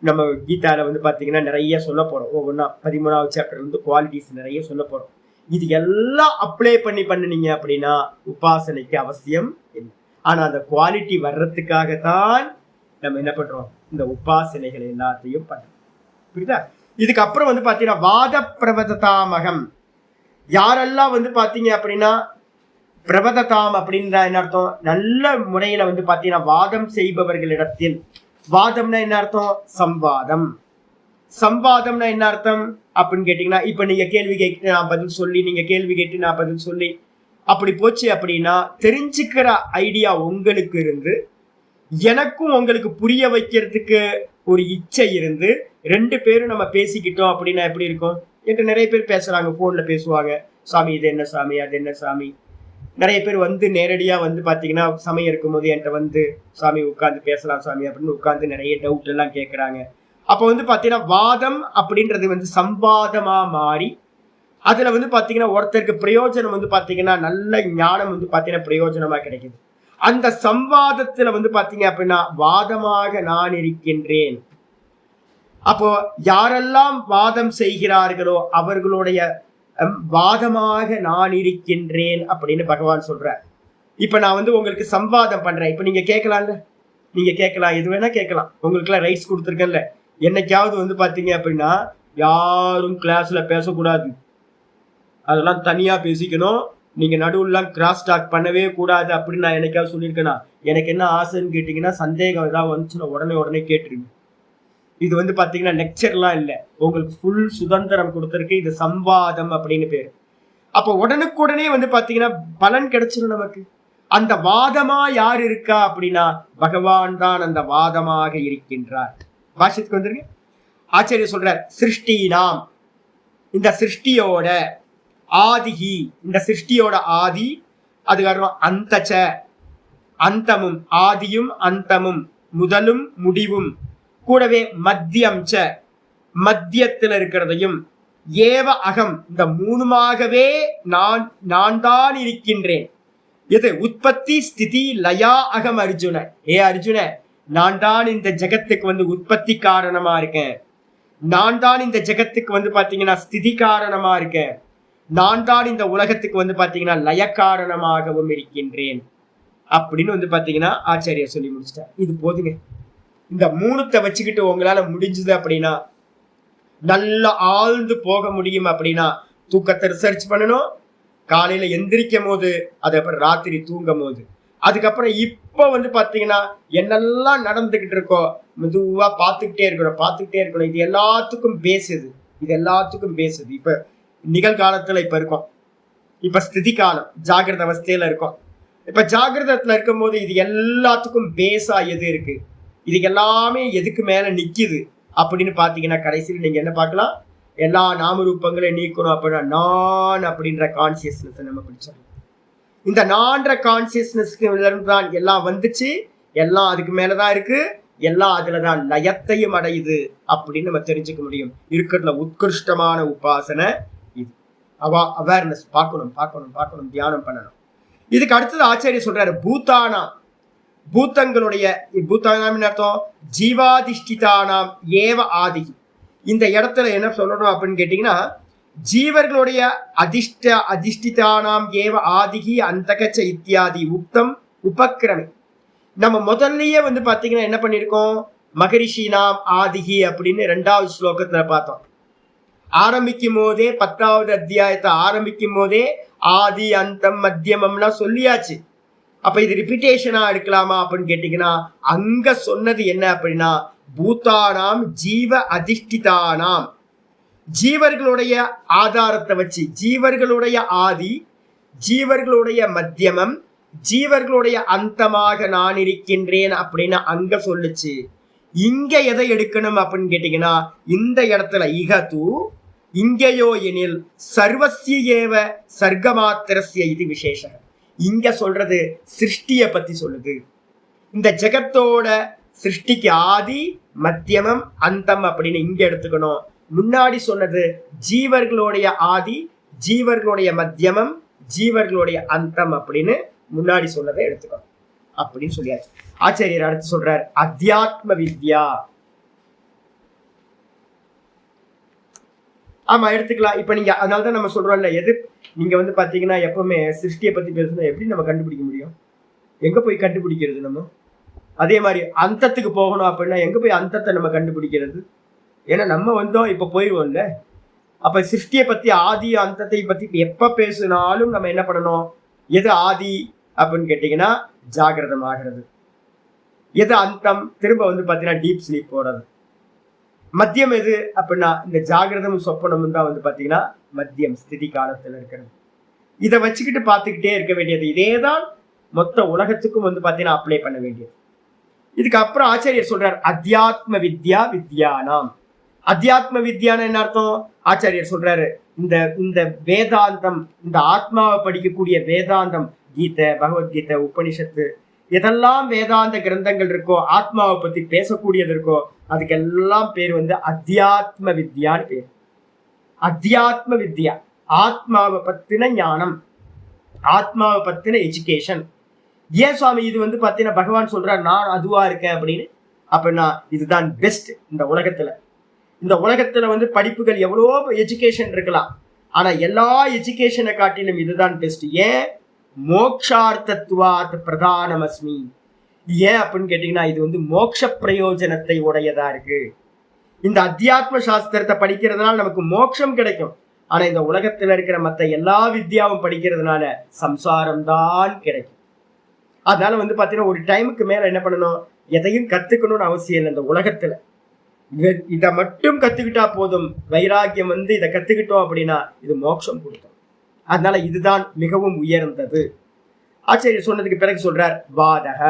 நம்ம கீதால வந்து பாத்தீங்கன்னா நிறைய சொல்ல போறோம். ஒவ்வொன்றா 13வது சாப்டர்ல இருந்து குவாலிட்டிஸ் நிறைய சொல்ல போறோம். இது எல்லாம் அப்ளை பண்ணினீங்க அப்படின்னா உபாசனைக்கு அவசியம் இல்லை. ஆனா அந்த குவாலிட்டி வர்றதுக்காகத்தான் நம்ம என்ன பண்றோம், இந்த உபாசனைகள் எல்லாத்தையும் பண்றோம். புரியுதா? இதுக்கப்புறம் வந்து பாத்தீங்கன்னா வாத பிரபததாமகம். யாரெல்லாம் வந்து பாத்தீங்க அப்படின்னா பிரபததாம் அப்படின்ற என்ன அர்த்தம், நல்ல முறையில வந்து பாத்தீங்கன்னா வாதம் செய்பவர்களிடத்தில், வாதம்னா என்ன அர்த்தம், சம்வாதம். சம்வாதம்னா என்ன அர்த்தம் அப்படின்னு கேட்டீங்கன்னா, இப்ப நீங்க கேள்வி கேட்டு நான் பதில் சொல்லி, நீங்க கேள்வி கேட்டு நான் பதில் சொல்லி அப்படி போச்சு அப்படின்னா தெரிஞ்சுக்கிற ஐடியா உங்களுக்கு இருந்து எனக்கும் உங்களுக்கு புரிய வைக்கிறதுக்கு ஒரு இச்சை இருந்து 2 பேரும் நம்ம பேசிக்கிட்டோம் அப்படின்னா எப்படி இருக்கும்? என்கிட்ட நிறைய பேர் பேசுறாங்க, போன்ல பேசுவாங்க, சாமி இது என்ன சாமி அது என்ன சாமி. நிறைய பேர் வந்து நேரடியா வந்து பாத்தீங்கன்னா சமயம் இருக்கும் போது என்கிட்ட வந்து சாமி உட்கார்ந்து பேசலாம் சாமி அப்படின்னு உட்கார்ந்து நிறைய டவுட் எல்லாம் கேட்கறாங்க. அப்ப வந்து பாத்தீங்கன்னா வாதம் அப்படின்றது வந்து சம்வாதமா மாறி அதுல வந்து பாத்தீங்கன்னா ஒருத்தருக்கு பிரயோஜனம் வந்து பாத்தீங்கன்னா நல்ல ஞானம் வந்து பாத்தீங்கன்னா பிரயோஜனமா கிடைக்குது. அந்த சம்வாதத்துல வந்து பாத்தீங்க அப்படின்னா வாதமாக நான் இருக்கின்றேன். அப்போ யாரெல்லாம் வாதம் செய்கிறார்களோ அவர்களுடைய வாதமாக நான் இருக்கின்றேன் அப்படின்னு பகவான் சொல்றார். இப்ப நான் வந்து உங்களுக்கு சம்வாதம் பண்றேன். இப்ப நீங்க கேட்கலாம்ல, நீங்க கேட்கலாம், எது வேணா கேட்கலாம். உங்களுக்கு எல்லாம் ரைட்ஸ் கொடுத்துருக்கேன்ல. என்னைக்காவது வந்து பாத்தீங்க அப்படின்னா யாரும் கிளாஸ்ல பேசக்கூடாது, அதெல்லாம் தனியா பேசிக்கணும், நீங்க நடுவுலாம் கிராஸ் டாக் பண்ணவே கூடாது அப்படின்னு நான் என்னைக்காவது சொல்லியிருக்கேனா? எனக்கு என்ன ஆசைன்னு கேட்டீங்கன்னா, சந்தேகம் ஏதாவது வந்துச்சுன்னா உடனே கேட்டுருங்க. இது வந்து பாத்தீங்கன்னா லெக்சர்லாம் இல்லை, உங்களுக்கு ஃபுல் சுதந்திரம் கொடுத்துருக்கு. இது சம்வாதம் அப்படின்னு பேரு. அப்ப உடனுக்குடனே வந்து பாத்தீங்கன்னா பலன் கிடைச்சிடும் நமக்கு. அந்த வாதமா யார் இருக்கா அப்படின்னா பகவான் தான் அந்த வாதமாக இருக்கின்றார். பாஷ்யத்துக்கு வந்துருங்க. ஆச்சாரியர் சொல்றார், சிருஷ்டினாம், இந்த சிருஷ்டியோட ஆதிகி, இந்த சிருஷ்டியோட ஆதி, அதுக்கப்புறம் அந்தச்ச, அந்தமும், ஆதியும் அந்தமும், முதலும் முடிவும், கூடவே மத்தியம் ச, மத்தியத்தில் இருக்கிறதையும், ஏவ அகம், இந்த 3மாகவே நான் தான் இருக்கின்றேன். இது உற்பத்தி ஸ்திதி லயா அகம் அர்ஜுன. ஏ அர்ஜுன, நான் தான் இந்த ஜெகத்துக்கு வந்து உற்பத்தி காரணமா இருக்கேன். நான் தான் இந்த ஜெகத்துக்கு வந்து பாத்தீங்கன்னா ஸ்திதி காரணமா இருக்கேன், நான் தான் இந்த உலகத்துக்கு வந்து பாத்தீங்கன்னா லய காரணமாகவும் இருக்கின்றேன் அப்படின்னு வந்து பாத்தீங்கன்னா ஆச்சாரியா சொல்லி முடிச்சிட்டார். இது போதுங்க. இந்த மூணுத்தை வச்சுக்கிட்டு உங்களால முடிஞ்சது அப்படின்னா, நல்லா ஆழ்ந்து போக முடியும் அப்படின்னா, தூக்கத்தை ரிசர்ச் பண்ணணும், காலையில எந்திரிக்கும் போது, அதுக்கப்புறம் ராத்திரி தூங்கும் போது, அதுக்கப்புறம் இப்ப வந்து பாத்தீங்கன்னா என்னெல்லாம் நடந்துகிட்டு இருக்கோ மெதுவா பார்த்துக்கிட்டே இருக்கணும். இது எல்லாத்துக்கும் பேசுது, இப்ப நிகழ்காலத்துல இப்ப இருக்கோம், இப்ப ஸ்திதி காலம் ஜாகிரத அவஸ்தையில இருக்கோம். இப்ப ஜாகிரதத்துல இருக்கும் போது இது எல்லாத்துக்கும் பேஸா எது இருக்கு, இது எல்லாமே எதுக்கு மேல நிக்குது அப்படின்னு பாத்தீங்கன்னா, கடைசியில் நீங்க என்ன பார்க்கலாம், எல்லா நாம ரூபங்களையும் நீக்கணும் அப்படின்னா நான் அப்படின்ற கான்சியஸ்னஸ் நம்ம பிடிச்சோம். இந்த நான்ற கான்சியஸ்னஸ்க்கு இருந்து தான் எல்லாம் வந்துச்சு, எல்லாம் அதுக்கு மேலதான் இருக்கு, எல்லாம் அதுலதான் லயத்தையும் அடையுது அப்படின்னு நம்ம தெரிஞ்சுக்க முடியும். இருக்கிறதுல உத்கிருஷ்டமான உபாசனை இது. அவேர்னஸ் பார்க்கணும், தியானம் பண்ணணும். இதுக்கு அடுத்தது ஆச்சாரிய சொல்றாரு பூத்தானா, பூத்தங்களுடைய பூத்தானாம் அர்த்தம் ஜீவாதிஷ்டிதானாம் ஏவ ஆதிகி. இந்த இடத்துல என்ன சொல்லணும் அப்படின்னு கேட்டீங்கன்னா, ஜீவர்களுடைய அதிஷ்டிதானாம் ஏவ ஆதிகி அந்தகச்ச இத்தியாதி உக்தம் உபக்கிரமி. நம்ம முதல்லயே வந்து பாத்தீங்கன்னா என்ன பண்ணிருக்கோம், மகரிஷி நாம் ஆதிகி அப்படின்னு 2வது ஸ்லோகத்துல பார்த்தோம். ஆரம்பிக்கும் போதே 10வது அத்தியாயத்தை ஆரம்பிக்கும் போதே ஆதி அந்தம் மத்தியமம்லாம் சொல்லியாச்சு. அப்ப இது ரிப்பீட்டேஷனா எடுக்கலாமா அப்படின்னு கேட்டீங்கன்னா, அங்க சொன்னது என்ன அப்படின்னா, பூத்தானாம் ஜீவ அதிஷ்டிதானாம், ஜீவர்களுடைய ஆதாரத்தை வச்சு, ஜீவர்களுடைய ஆதி, ஜீவர்களுடைய மத்தியமம், ஜீவர்களுடைய அந்தமாக நான் இருக்கின்றேன் அப்படின்னு அங்க சொல்லுச்சு. இங்க எதை எடுக்கணும் அப்படின்னு கேட்டீங்கன்னா, இந்த இடத்துல இகது இங்கேயோ எனில் சர்வசிய ஏவ சர்க்கமாத்திரஸ்ய இது விசேஷம். இங்க சொல்றது சிருஷ்டிய பத்தி சொல்லுது. இந்த ஜெகத்தோட சிருஷ்டிக்கு ஆதி மத்தியமம் அந்தம் அப்படின்னு இங்க எடுத்துக்கணும். முன்னாடி சொன்னது ஜீவர்களுடைய ஆதி, ஜீவர்களுடைய மத்தியமம், ஜீவர்களுடைய அந்தம் அப்படின்னு முன்னாடி சொன்னதை எடுத்துக்கணும் அப்படின்னு சொல்லியாச்சு. ஆச்சாரியர் அடுத்து சொல்றார் அத்தியாத்ம வித்யா. ஆமா எடுத்துக்கலாம். இப்ப நீங்க அதனாலதான் நம்ம சொல்றோம்ல, எது நீங்க வந்து பாத்தீங்கன்னா எப்பவுமே சிருஷ்டியை பத்தி பேசணும், எப்படி நம்ம கண்டுபிடிக்க முடியும், எங்க போய் கண்டுபிடிக்கிறது நம்ம? அதே மாதிரி அந்தத்துக்கு போகணும் அப்படின்னா எங்க போய் அந்தத்தை நம்ம கண்டுபிடிக்கிறது? ஏன்னா நம்ம வந்தோம் இப்ப போயிடுவோம்ல. அப்ப சிருஷ்டியை பத்தி ஆதி அந்தத்தை பத்தி எப்ப பேசினாலும் நம்ம என்ன பண்ணணும், எது ஆதி அப்படின்னு கேட்டீங்கன்னா ஜாகிரதம் ஆகிறது, எது அந்தம் திரும்ப வந்து பாத்தீங்கன்னா டீப் ஸ்லீப் போறது, மத்தியம் எது அப்படின்னா இந்த ஜாகிரதமும் சொப்பனமும் தான் வந்து பாத்தீங்கன்னா மத்தியம் ஸ்திதி காலத்துல இருக்கிறது. இதை வச்சுக்கிட்டு பார்த்துக்கிட்டே இருக்க வேண்டியது. இதேதான் மொத்த உலகத்துக்கும் வந்து பாத்தீங்கன்னா அப்ளை பண்ண வேண்டியது. இதுக்கு அப்புறம் ஆச்சாரியர் சொல்றார் அத்தியாத்ம வித்யா வித்யானாம். அத்தியாத்ம வித்யான என்ன அர்த்தம்? ஆச்சாரியர் சொல்றாரு, இந்த இந்த வேதாந்தம், இந்த ஆத்மாவை படிக்கக்கூடிய வேதாந்தம், கீதை, பகவத்கீதை, உபனிஷத்து, எதெல்லாம் வேதாந்த கிரந்தங்கள் இருக்கோ, ஆத்மாவை பத்தி பேசக்கூடியது இருக்கோ, அதுக்கெல்லாம் பேர் வந்து அத்தியாத்ம வித்யான்னு பேர். அத்தியாத்ம வித்யா ஆத்மாவை பத்தின ஞானம், ஆத்மாவை பத்தின எஜுகேஷன். ஏன் சுவாமி இது வந்து பாத்தீங்கன்னா பகவான் சொல்றார் நான் அதுவா இருக்கேன் அப்படின்னு? அப்படின்னா இதுதான் பெஸ்ட் இந்த உலகத்துல. இந்த உலகத்துல வந்து படிப்புகள் எவ்வளவோ எஜுகேஷன் இருக்கலாம், ஆனா எல்லா எஜுகேஷனை காட்டிலும் இதுதான் பெஸ்ட். ஏன்? மோக்ஷார்த்தத்வாத் பிரதானமஸ்மி. ஏன் அப்படின்னு கேட்டீங்கன்னா இது வந்து மோட்ச பிரயோஜனத்தை உடையதா இருக்கு. இந்த அத்தியாத்ம சாஸ்திரத்தை படிக்கிறதுனால நமக்கு மோட்சம் கிடைக்கும், ஆனா இந்த உலகத்துல இருக்கிற மற்ற எல்லா வித்யாவும் படிக்கிறதுனால சம்சாரம் தான் கிடைக்கும். அதனால வந்து பாத்தீங்கன்னா ஒரு டைமுக்கு மேல என்ன பண்ணணும், எதையும் கத்துக்கணும்னு அவசியம் இல்லை. இந்த உலகத்துல இதை மட்டும் கத்துக்கிட்டா போதும். வைராக்கியம் வந்து இதை கத்துக்கிட்டோம் அப்படின்னா இது மோட்சம் கொடுக்கும். அதனால இதுதான் மிகவும் உயர்ந்தது. ஆச்சாரியர் சொன்னதுக்கு பிறகு சொல்றார் வாதக.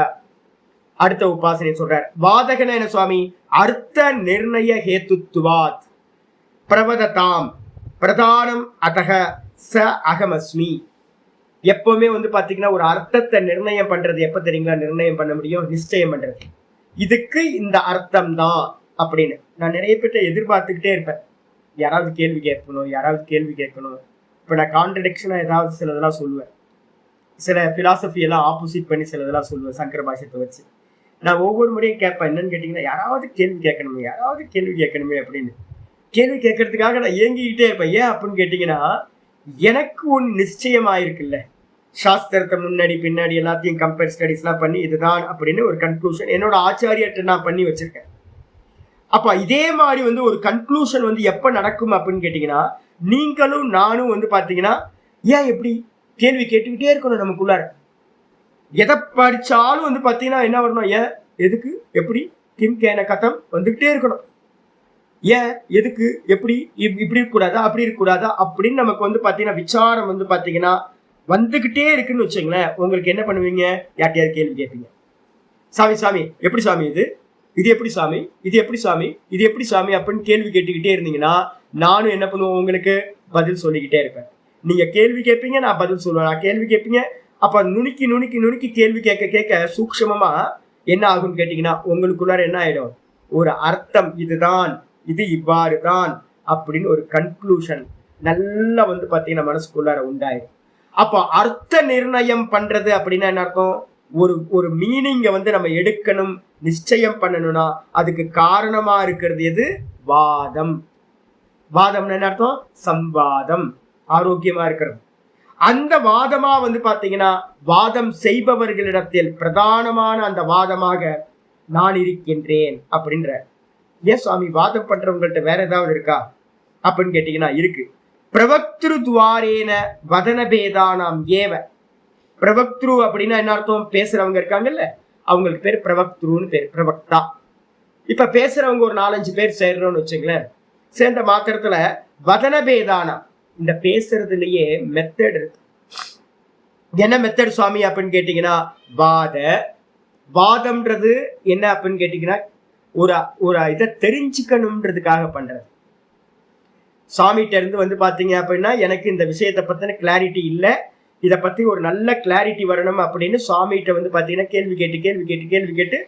அடுத்த உபாசனை சொல்றார். வாதகன என்ன சுவாமி? அர்த்த நிர்ணய ஹேத்துவாத் பிரவததாம் பிரதானம் அதக ச அகமஸ்மி. எப்பவுமே வந்து பாத்தீங்கன்னா ஒரு அர்த்தத்தை நிர்ணயம் பண்றது எப்ப தெரியுங்களா? நிர்ணயம் பண்ண முடியும், நிச்சயம் பண்றது. இதுக்கு இந்த அர்த்தம் தான் அப்படின்னு நான் நிறைய பேர்ட்ட எதிர்பார்த்துக்கிட்டே இருப்பேன். யாராவது கேள்வி கேட்கணும். இப்ப நான் கான்ட்ரடிக்ஷனா ஏதாவது சிலதெல்லாம் சொல்லுவேன், சில பிலாசபி எல்லாம் ஆப்போசிட் பண்ணி சிலதெல்லாம் சொல்லுவேன் சங்கர பாஷ்யத்தை வச்சு. நான் ஒவ்வொரு முறையும் கேட்பேன், என்னன்னு கேட்டீங்கன்னா யாராவது கேள்வி கேட்கணுமே அப்படின்னு. கேள்வி கேட்கறதுக்காக நான் ஏங்கிக்கிட்டே இருப்பேன். ஏன் அப்படின்னு கேட்டீங்கன்னா, எனக்கு ஒன்று நிச்சயமாயிருக்குல்ல, சாஸ்திரத்தை முன்னாடி பின்னாடி எல்லாத்தையும் கம்பேர் ஸ்டடிஸ்லாம் பண்ணி இதுதான் அப்படின்னு ஒரு கன்க்ளூஷன் என்னோட ஆச்சாரியர்கிட்ட நான் பண்ணி வச்சிருக்கேன். அப்ப இதே மாதிரி வந்து ஒரு கன்க்ளூஷன் வந்து எப்ப நடக்கும் அப்படின்னு கேட்டீங்கன்னா, நீங்களும் நானும் வந்து பாத்தீங்கன்னா ஏன் எப்படி கேள்வி கேட்டுக்கிட்டே இருக்கணும். நமக்குள்ளார எதை படிச்சாலும் வந்து பாத்தீங்கன்னா என்ன வரணும், ஏன் எதுக்கு எப்படி கிம் கேன கதம் வந்துகிட்டே இருக்கணும். ஏன் எதுக்கு எப்படி இப்படி இருக்கக்கூடாதா அப்படி இருக்கக்கூடாதா அப்படின்னு நமக்கு வந்து பாத்தீங்கன்னா விசாரம் வந்து பாத்தீங்கன்னா வந்துகிட்டே இருக்குன்னு வச்சுங்களேன். உங்களுக்கு என்ன பண்ணுவீங்க, யார்ட்டையாவது கேள்வி கேட்பீங்க. சாமி சாமி எப்படி சாமி இது எப்படி சாமி, இது எப்படி சாமி, இது எப்படி சாமி அப்படின்னு கேள்வி கேட்டுக்கிட்டே இருந்தீங்கன்னா நானும் என்ன பண்ணுவோம், உங்களுக்கு பதில் சொல்லிக்கிட்டே இருப்பேன். நீங்க கேள்வி கேட்பீங்க, நான் பதில் சொல்லுவேன். நான் கேள்வி கேட்பீங்க, அப்ப நுணுக்கி நுணுக்கி நுணுக்கி கேள்வி கேட்க கேட்க சூக்ஷமமா என்ன ஆகும்னு கேட்டீங்கன்னா உங்களுக்குள்ளார என்ன ஆயிடும், ஒரு அர்த்தம், இதுதான் இது இவ்வாறு தான் அப்படின்னு ஒரு கன்க்ளூஷன் நல்லா வந்து பாத்தீங்கன்னா மனசுக்குள்ளார உண்டாயிடும். அப்போ அர்த்த நிர்ணயம் பண்றது அப்படின்னா என்ன அர்த்தம், ஒரு மீனிங்கை வந்து நம்ம எடுக்கணும் நிச்சயம் பண்ணணும்னா அதுக்கு காரணமா இருக்கிறது எது, வாதம். வாதம்னு என்ன அர்த்தம், சம்வாதம், ஆரோக்கியமா இருக்கிறது. அந்த வாதமா வந்து பாத்தீங்கன்னா வாதம் செய்பவர்களிடத்தில் பிரதானமான அந்த வாதமாக நான் இருக்கின்றேன் அப்படின்ற. ஏன் சுவாமி வாதம் பண்றவங்கள்ட்ட வேற ஏதாவது இருக்கா அப்படின்னு கேட்டீங்கன்னா இருக்கு. பிரவக்திரு துவாரேன வதன பேதானாம் ஏவ. பிரவக்திரு அப்படின்னா என்ன அர்த்தம், பேசுறவங்க இருக்காங்கல்ல அவங்களுக்கு பேர் பிரவக்திருன்னு பேர், பிரவக்தா. இப்ப பேசுறவங்க ஒரு 4-5 பேர் சேர்றோம்னு வச்சுங்களேன். சேர்ந்த மாத்திரத்துல வதன பேதானம், இந்த பேசுறதுலயே மெத்தட் இருக்கு. என்ன மெத்தட் சுவாமி அப்படின்னு கேட்டீங்கன்னா, வாதம்ன்றது என்ன அப்படின்னு கேட்டீங்கன்னா ஒரு இதை தெரிஞ்சுக்கணும்ன்றதுக்காக பண்றது. சாமிகிட்ட இருந்து வந்து பாத்தீங்க அப்படின்னா எனக்கு இந்த விஷயத்தை பத்தின கிளாரிட்டி இல்லை, இதை பத்தி ஒரு நல்ல கிளாரிட்டி வரணும் அப்படின்னு சுவாமிகிட்ட வந்து பாத்தீங்கன்னா கேள்வி கேட்டு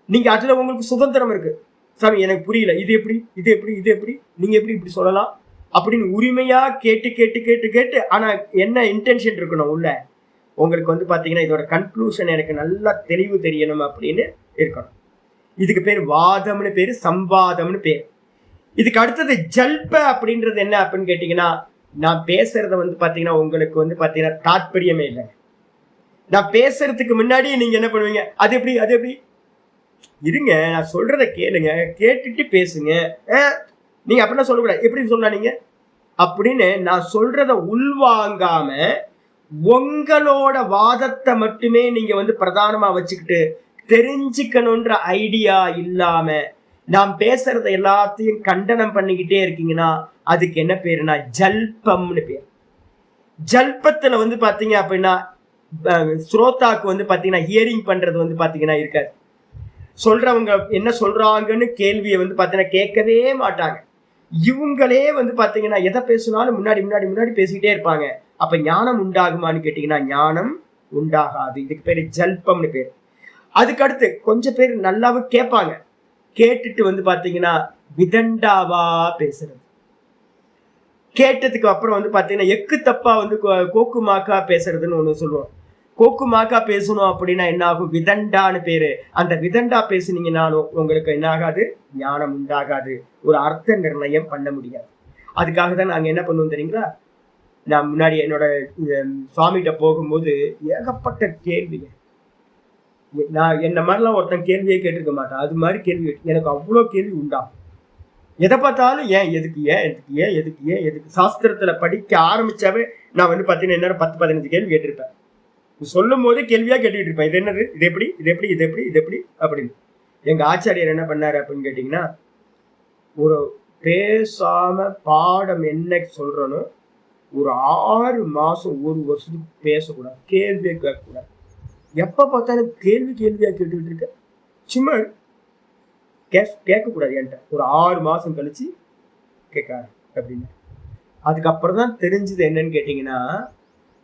நீங்க அதுல உங்களுக்கு சுதந்திரம் இருக்கு. சாமி எனக்கு புரியல, இது எப்படி நீங்க எப்படி இப்படி சொல்லலாம் அப்படின்னு உரிமையா கேட்டு ஆனா என்ன இன்டென்ஷன் இருக்கணும் உள்ள உங்களுக்கு வந்து பாத்தீங்கன்னா இதோட கன்க்ளூஷன் எனக்கு நல்லா தெளிவு தெரியணும் அப்படின்னு இருக்கணும். இதுக்கு பேர் வாதம்னு பேரு, சம்வாதம்னு பேர். இதுக்கு அடுத்தது ஜல்ப அப்படின்றது என்ன அப்படின்னு கேட்டீங்கன்னா, நான் பேசுறத வந்து பாத்தீங்கன்னா உங்களுக்கு வந்து பாத்தீங்கன்னா தாற்பயமே இல்லை. நான் பேசுறதுக்கு முன்னாடி நீங்க என்ன பண்ணுவீங்க, அது எப்படி இருங்க நான் சொல்றத கேளுங்க, கேட்டுட்டு பேசுங்க, நீங்க அப்படின்னா சொல்லக்கூடாது, எப்படி சொன்னா நீங்க அப்படின்னு நான் சொல்றத உள்வாங்காம உங்களோட வாதத்தை மட்டுமே நீங்க வந்து பிரதானமா வச்சுக்கிட்டு தெரிஞ்சுக்கணுன்ற ஐடியா இல்லாம நாம் பேசுறத எல்லாத்தையும் கண்டனம் பண்ணிக்கிட்டே இருக்கீங்கன்னா அதுக்கு என்ன பேருனா ஜல்பம்னு பேர். ஜல்பத்துல வந்து பாத்தீங்க அப்படின்னா ஸ்ரோதாக்கு வந்து பாத்தீங்கன்னா ஹியரிங் பண்றது வந்து பாத்தீங்கன்னா இருக்காது. சொல்றவங்க என்ன சொல்றாங்கன்னு கேள்வியை வந்து பாத்தீங்கன்னா கேட்கவே மாட்டாங்க. இவங்களே வந்து பாத்தீங்கன்னா எதை பேசினாலும் முன்னாடி பேசிக்கிட்டே இருப்பாங்க. அப்ப ஞானம் உண்டாகுமான்னு கேட்டீங்கன்னா ஞானம் உண்டாகாது. இதுக்கு பேரு ஜல்பம்னு பேர். அதுக்கு அடுத்து கொஞ்சம் பேர் நல்லாவும் கேட்பாங்க, கேட்டுட்டு வந்து பாத்தீங்கன்னா விதண்டாவா பேசுறது. கேட்டதுக்கு அப்புறம் வந்து பாத்தீங்கன்னா எக்கு தப்பா வந்து கோக்குமாக்கா பேசுறதுன்னு ஒண்ணு சொல்லுவோம். கோக்குமாக்கா பேசணும் அப்படின்னா என்ன ஆகும், விதண்டான்னு பேரு. அந்த விதண்டா பேசுனீங்கன்னாலும் உங்களுக்கு என்ன ஆகாது, ஞானம் உண்டாகாது, ஒரு அர்த்த நிர்ணயம் பண்ண முடியாது. அதுக்காக தான் நாங்க என்ன பண்ணுவோம் தெரியுங்களா, நான் முன்னாடி என்னோட சுவாமிகிட்ட போகும்போது ஏகப்பட்ட கேள்விங்க. நான் என்ன மாதிரிலாம் ஒருத்தன் கேள்வியே கேட்டிருக்க மாட்டான், அது மாதிரி கேள்வி எனக்கு அவ்வளோ கேள்வி உண்டாகும். எதை பார்த்தாலும் ஏன் எதுக்கு சாஸ்திரத்துல படிக்க ஆரம்பிச்சாவே நான் வந்து பாத்தீங்கன்னா என்ன 10-15 கேள்வி கேட்டிருப்பேன். சொல்லும் போதே கேள்வியா கேட்டுட்டு இருப்பேன், இது என்னது, இது எப்படி அப்படின்னு. எங்க ஆச்சாரியர் என்ன பண்ணாரு அப்படின்னு கேட்டீங்கன்னா, ஒரு பேசாம பாடம் என்ன சொல்றனோ ஒரு 6 மாசம் 1 வருஷத்துக்கு பேசக்கூடாது, கேள்வியே கேட்கக்கூடாது. எப்ப பார்த்தாலும் கேள்வியா கேட்டுக்கிட்டு இருக்க, சும்மா கேட்கக்கூடாது என்கிட்ட. ஒரு 6 மாசம் கழிச்சு கேட்காரு அப்படின்னு. அதுக்கப்புறம் தான் தெரிஞ்சது என்னன்னு கேட்டீங்கன்னா,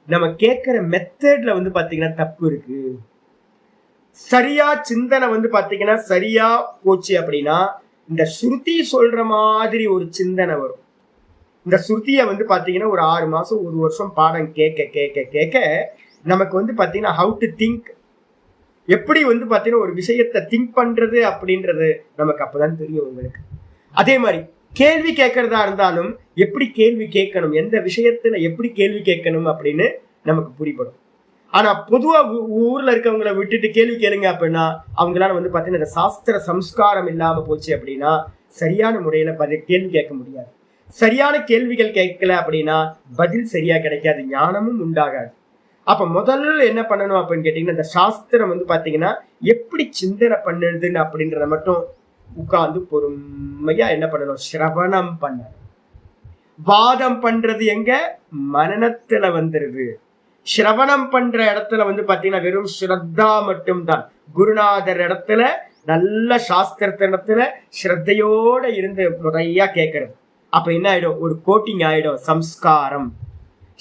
நம்ம கேட்கிற மெத்தட்ல வந்து பாத்தீங்கன்னா தப்பு இருக்கு. சரியா சிந்தனை வந்து பாத்தீங்கன்னா சரியா போச்சு அப்படின்னா இந்த ஸ்ருதி சொல்ற மாதிரி ஒரு சிந்தனை வரும். இந்த ஸ்ருதியை வந்து பாத்தீங்கன்னா ஒரு 6 மாசம் 1 வருஷம் பாடம் கேட்க நமக்கு வந்து பாத்தீங்கன்னா ஹவு டு திங்க், எப்படி வந்து பாத்தீங்கன்னா ஒரு விஷயத்தை திங்க் பண்றது அப்படின்றது நமக்கு அப்பதான் தெரியும் உங்களுக்கு. அதே மாதிரி கேள்வி கேட்கறதா இருந்தாலும் எப்படி கேள்வி கேட்கணும், எந்த விஷயத்துல எப்படி கேள்வி கேட்கணும் அப்படின்னு நமக்கு புரிபடும். ஆனா பொதுவா ஊர்ல இருக்கவங்களை விட்டுட்டு கேள்வி கேளுங்க அப்படின்னா அவங்களால வந்து பாத்தீங்கன்னா இந்த சாஸ்திர சம்ஸ்காரம் இல்லாம போச்சு அப்படின்னா சரியான முறையில கேள்வி கேட்க முடியாது. சரியான கேள்விகள் கேட்கல அப்படின்னா பதில் சரியா கிடைக்காது, ஞானமும் உண்டாகாது. அப்ப முதல்ல என்ன பண்ணணும் அப்படின்னு கேட்டீங்கன்னா இந்த சாஸ்திரம் வந்து பாத்தீங்கன்னா எப்படி சிந்தனை பண்ணுதுன்னு அப்படின்றத மட்டும் உட்கார்ந்து பொறுமையா என்ன பண்ணணும், சிரவணம் பண்ணணும். வாதம் பண்றது எங்க, மனநத்துல வந்துருது. சிரவணம் பண்ற இடத்துல வந்து பாத்தீங்கன்னா வெறும் ஸ்ரத்தா மட்டும்தான். குருநாதர் இடத்துல நல்ல சாஸ்திரத்த இடத்துல ஸ்ரத்தையோட இருந்து முறையா கேட்கறது. அப்ப என்ன ஆயிடும், ஒரு கோட்டிங் ஆயிடும், சம்ஸ்காரம்,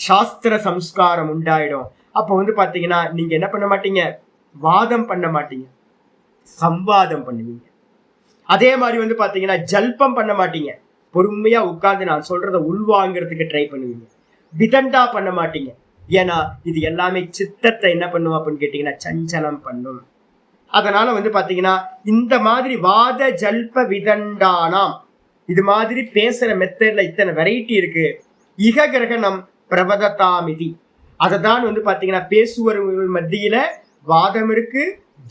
சாஸ்திர சம்ஸ்காரம் உண்டாயிடும். அப்ப வந்து பாத்தீங்கன்னா நீங்க என்ன பண்ண மாட்டீங்க, வாதம் பண்ண மாட்டீங்க, சம்வாதம் பண்ணுவீங்க. அதே மாதிரி வந்து பாத்தீங்கன்னா ஜல்பம் பண்ண மாட்டீங்க, பொறுமையா உட்கார்ந்து நான் சொல்றதை உள்வாங்கிறதுக்கு ட்ரை பண்ணுவீங்க. விதண்டா பண்ண மாட்டீங்க, ஏன்னா இது எல்லாமே சித்தத்தை என்ன பண்ணுவோம் அப்படின்னு கேட்டீங்கன்னா சஞ்சலம் பண்ணும். அதனால வந்து பாத்தீங்கன்னா இந்த மாதிரி வாத ஜல்ப விதண்டானாம் இது மாதிரி பேசுற மெத்தட்ல இத்தனை வெரைட்டி இருக்கு. இக கிரகணம் பிரபததாமிதி, அதை தான் வந்து பாத்தீங்கன்னா பேசுவர்கள் மத்தியில வாதம் இருக்கு,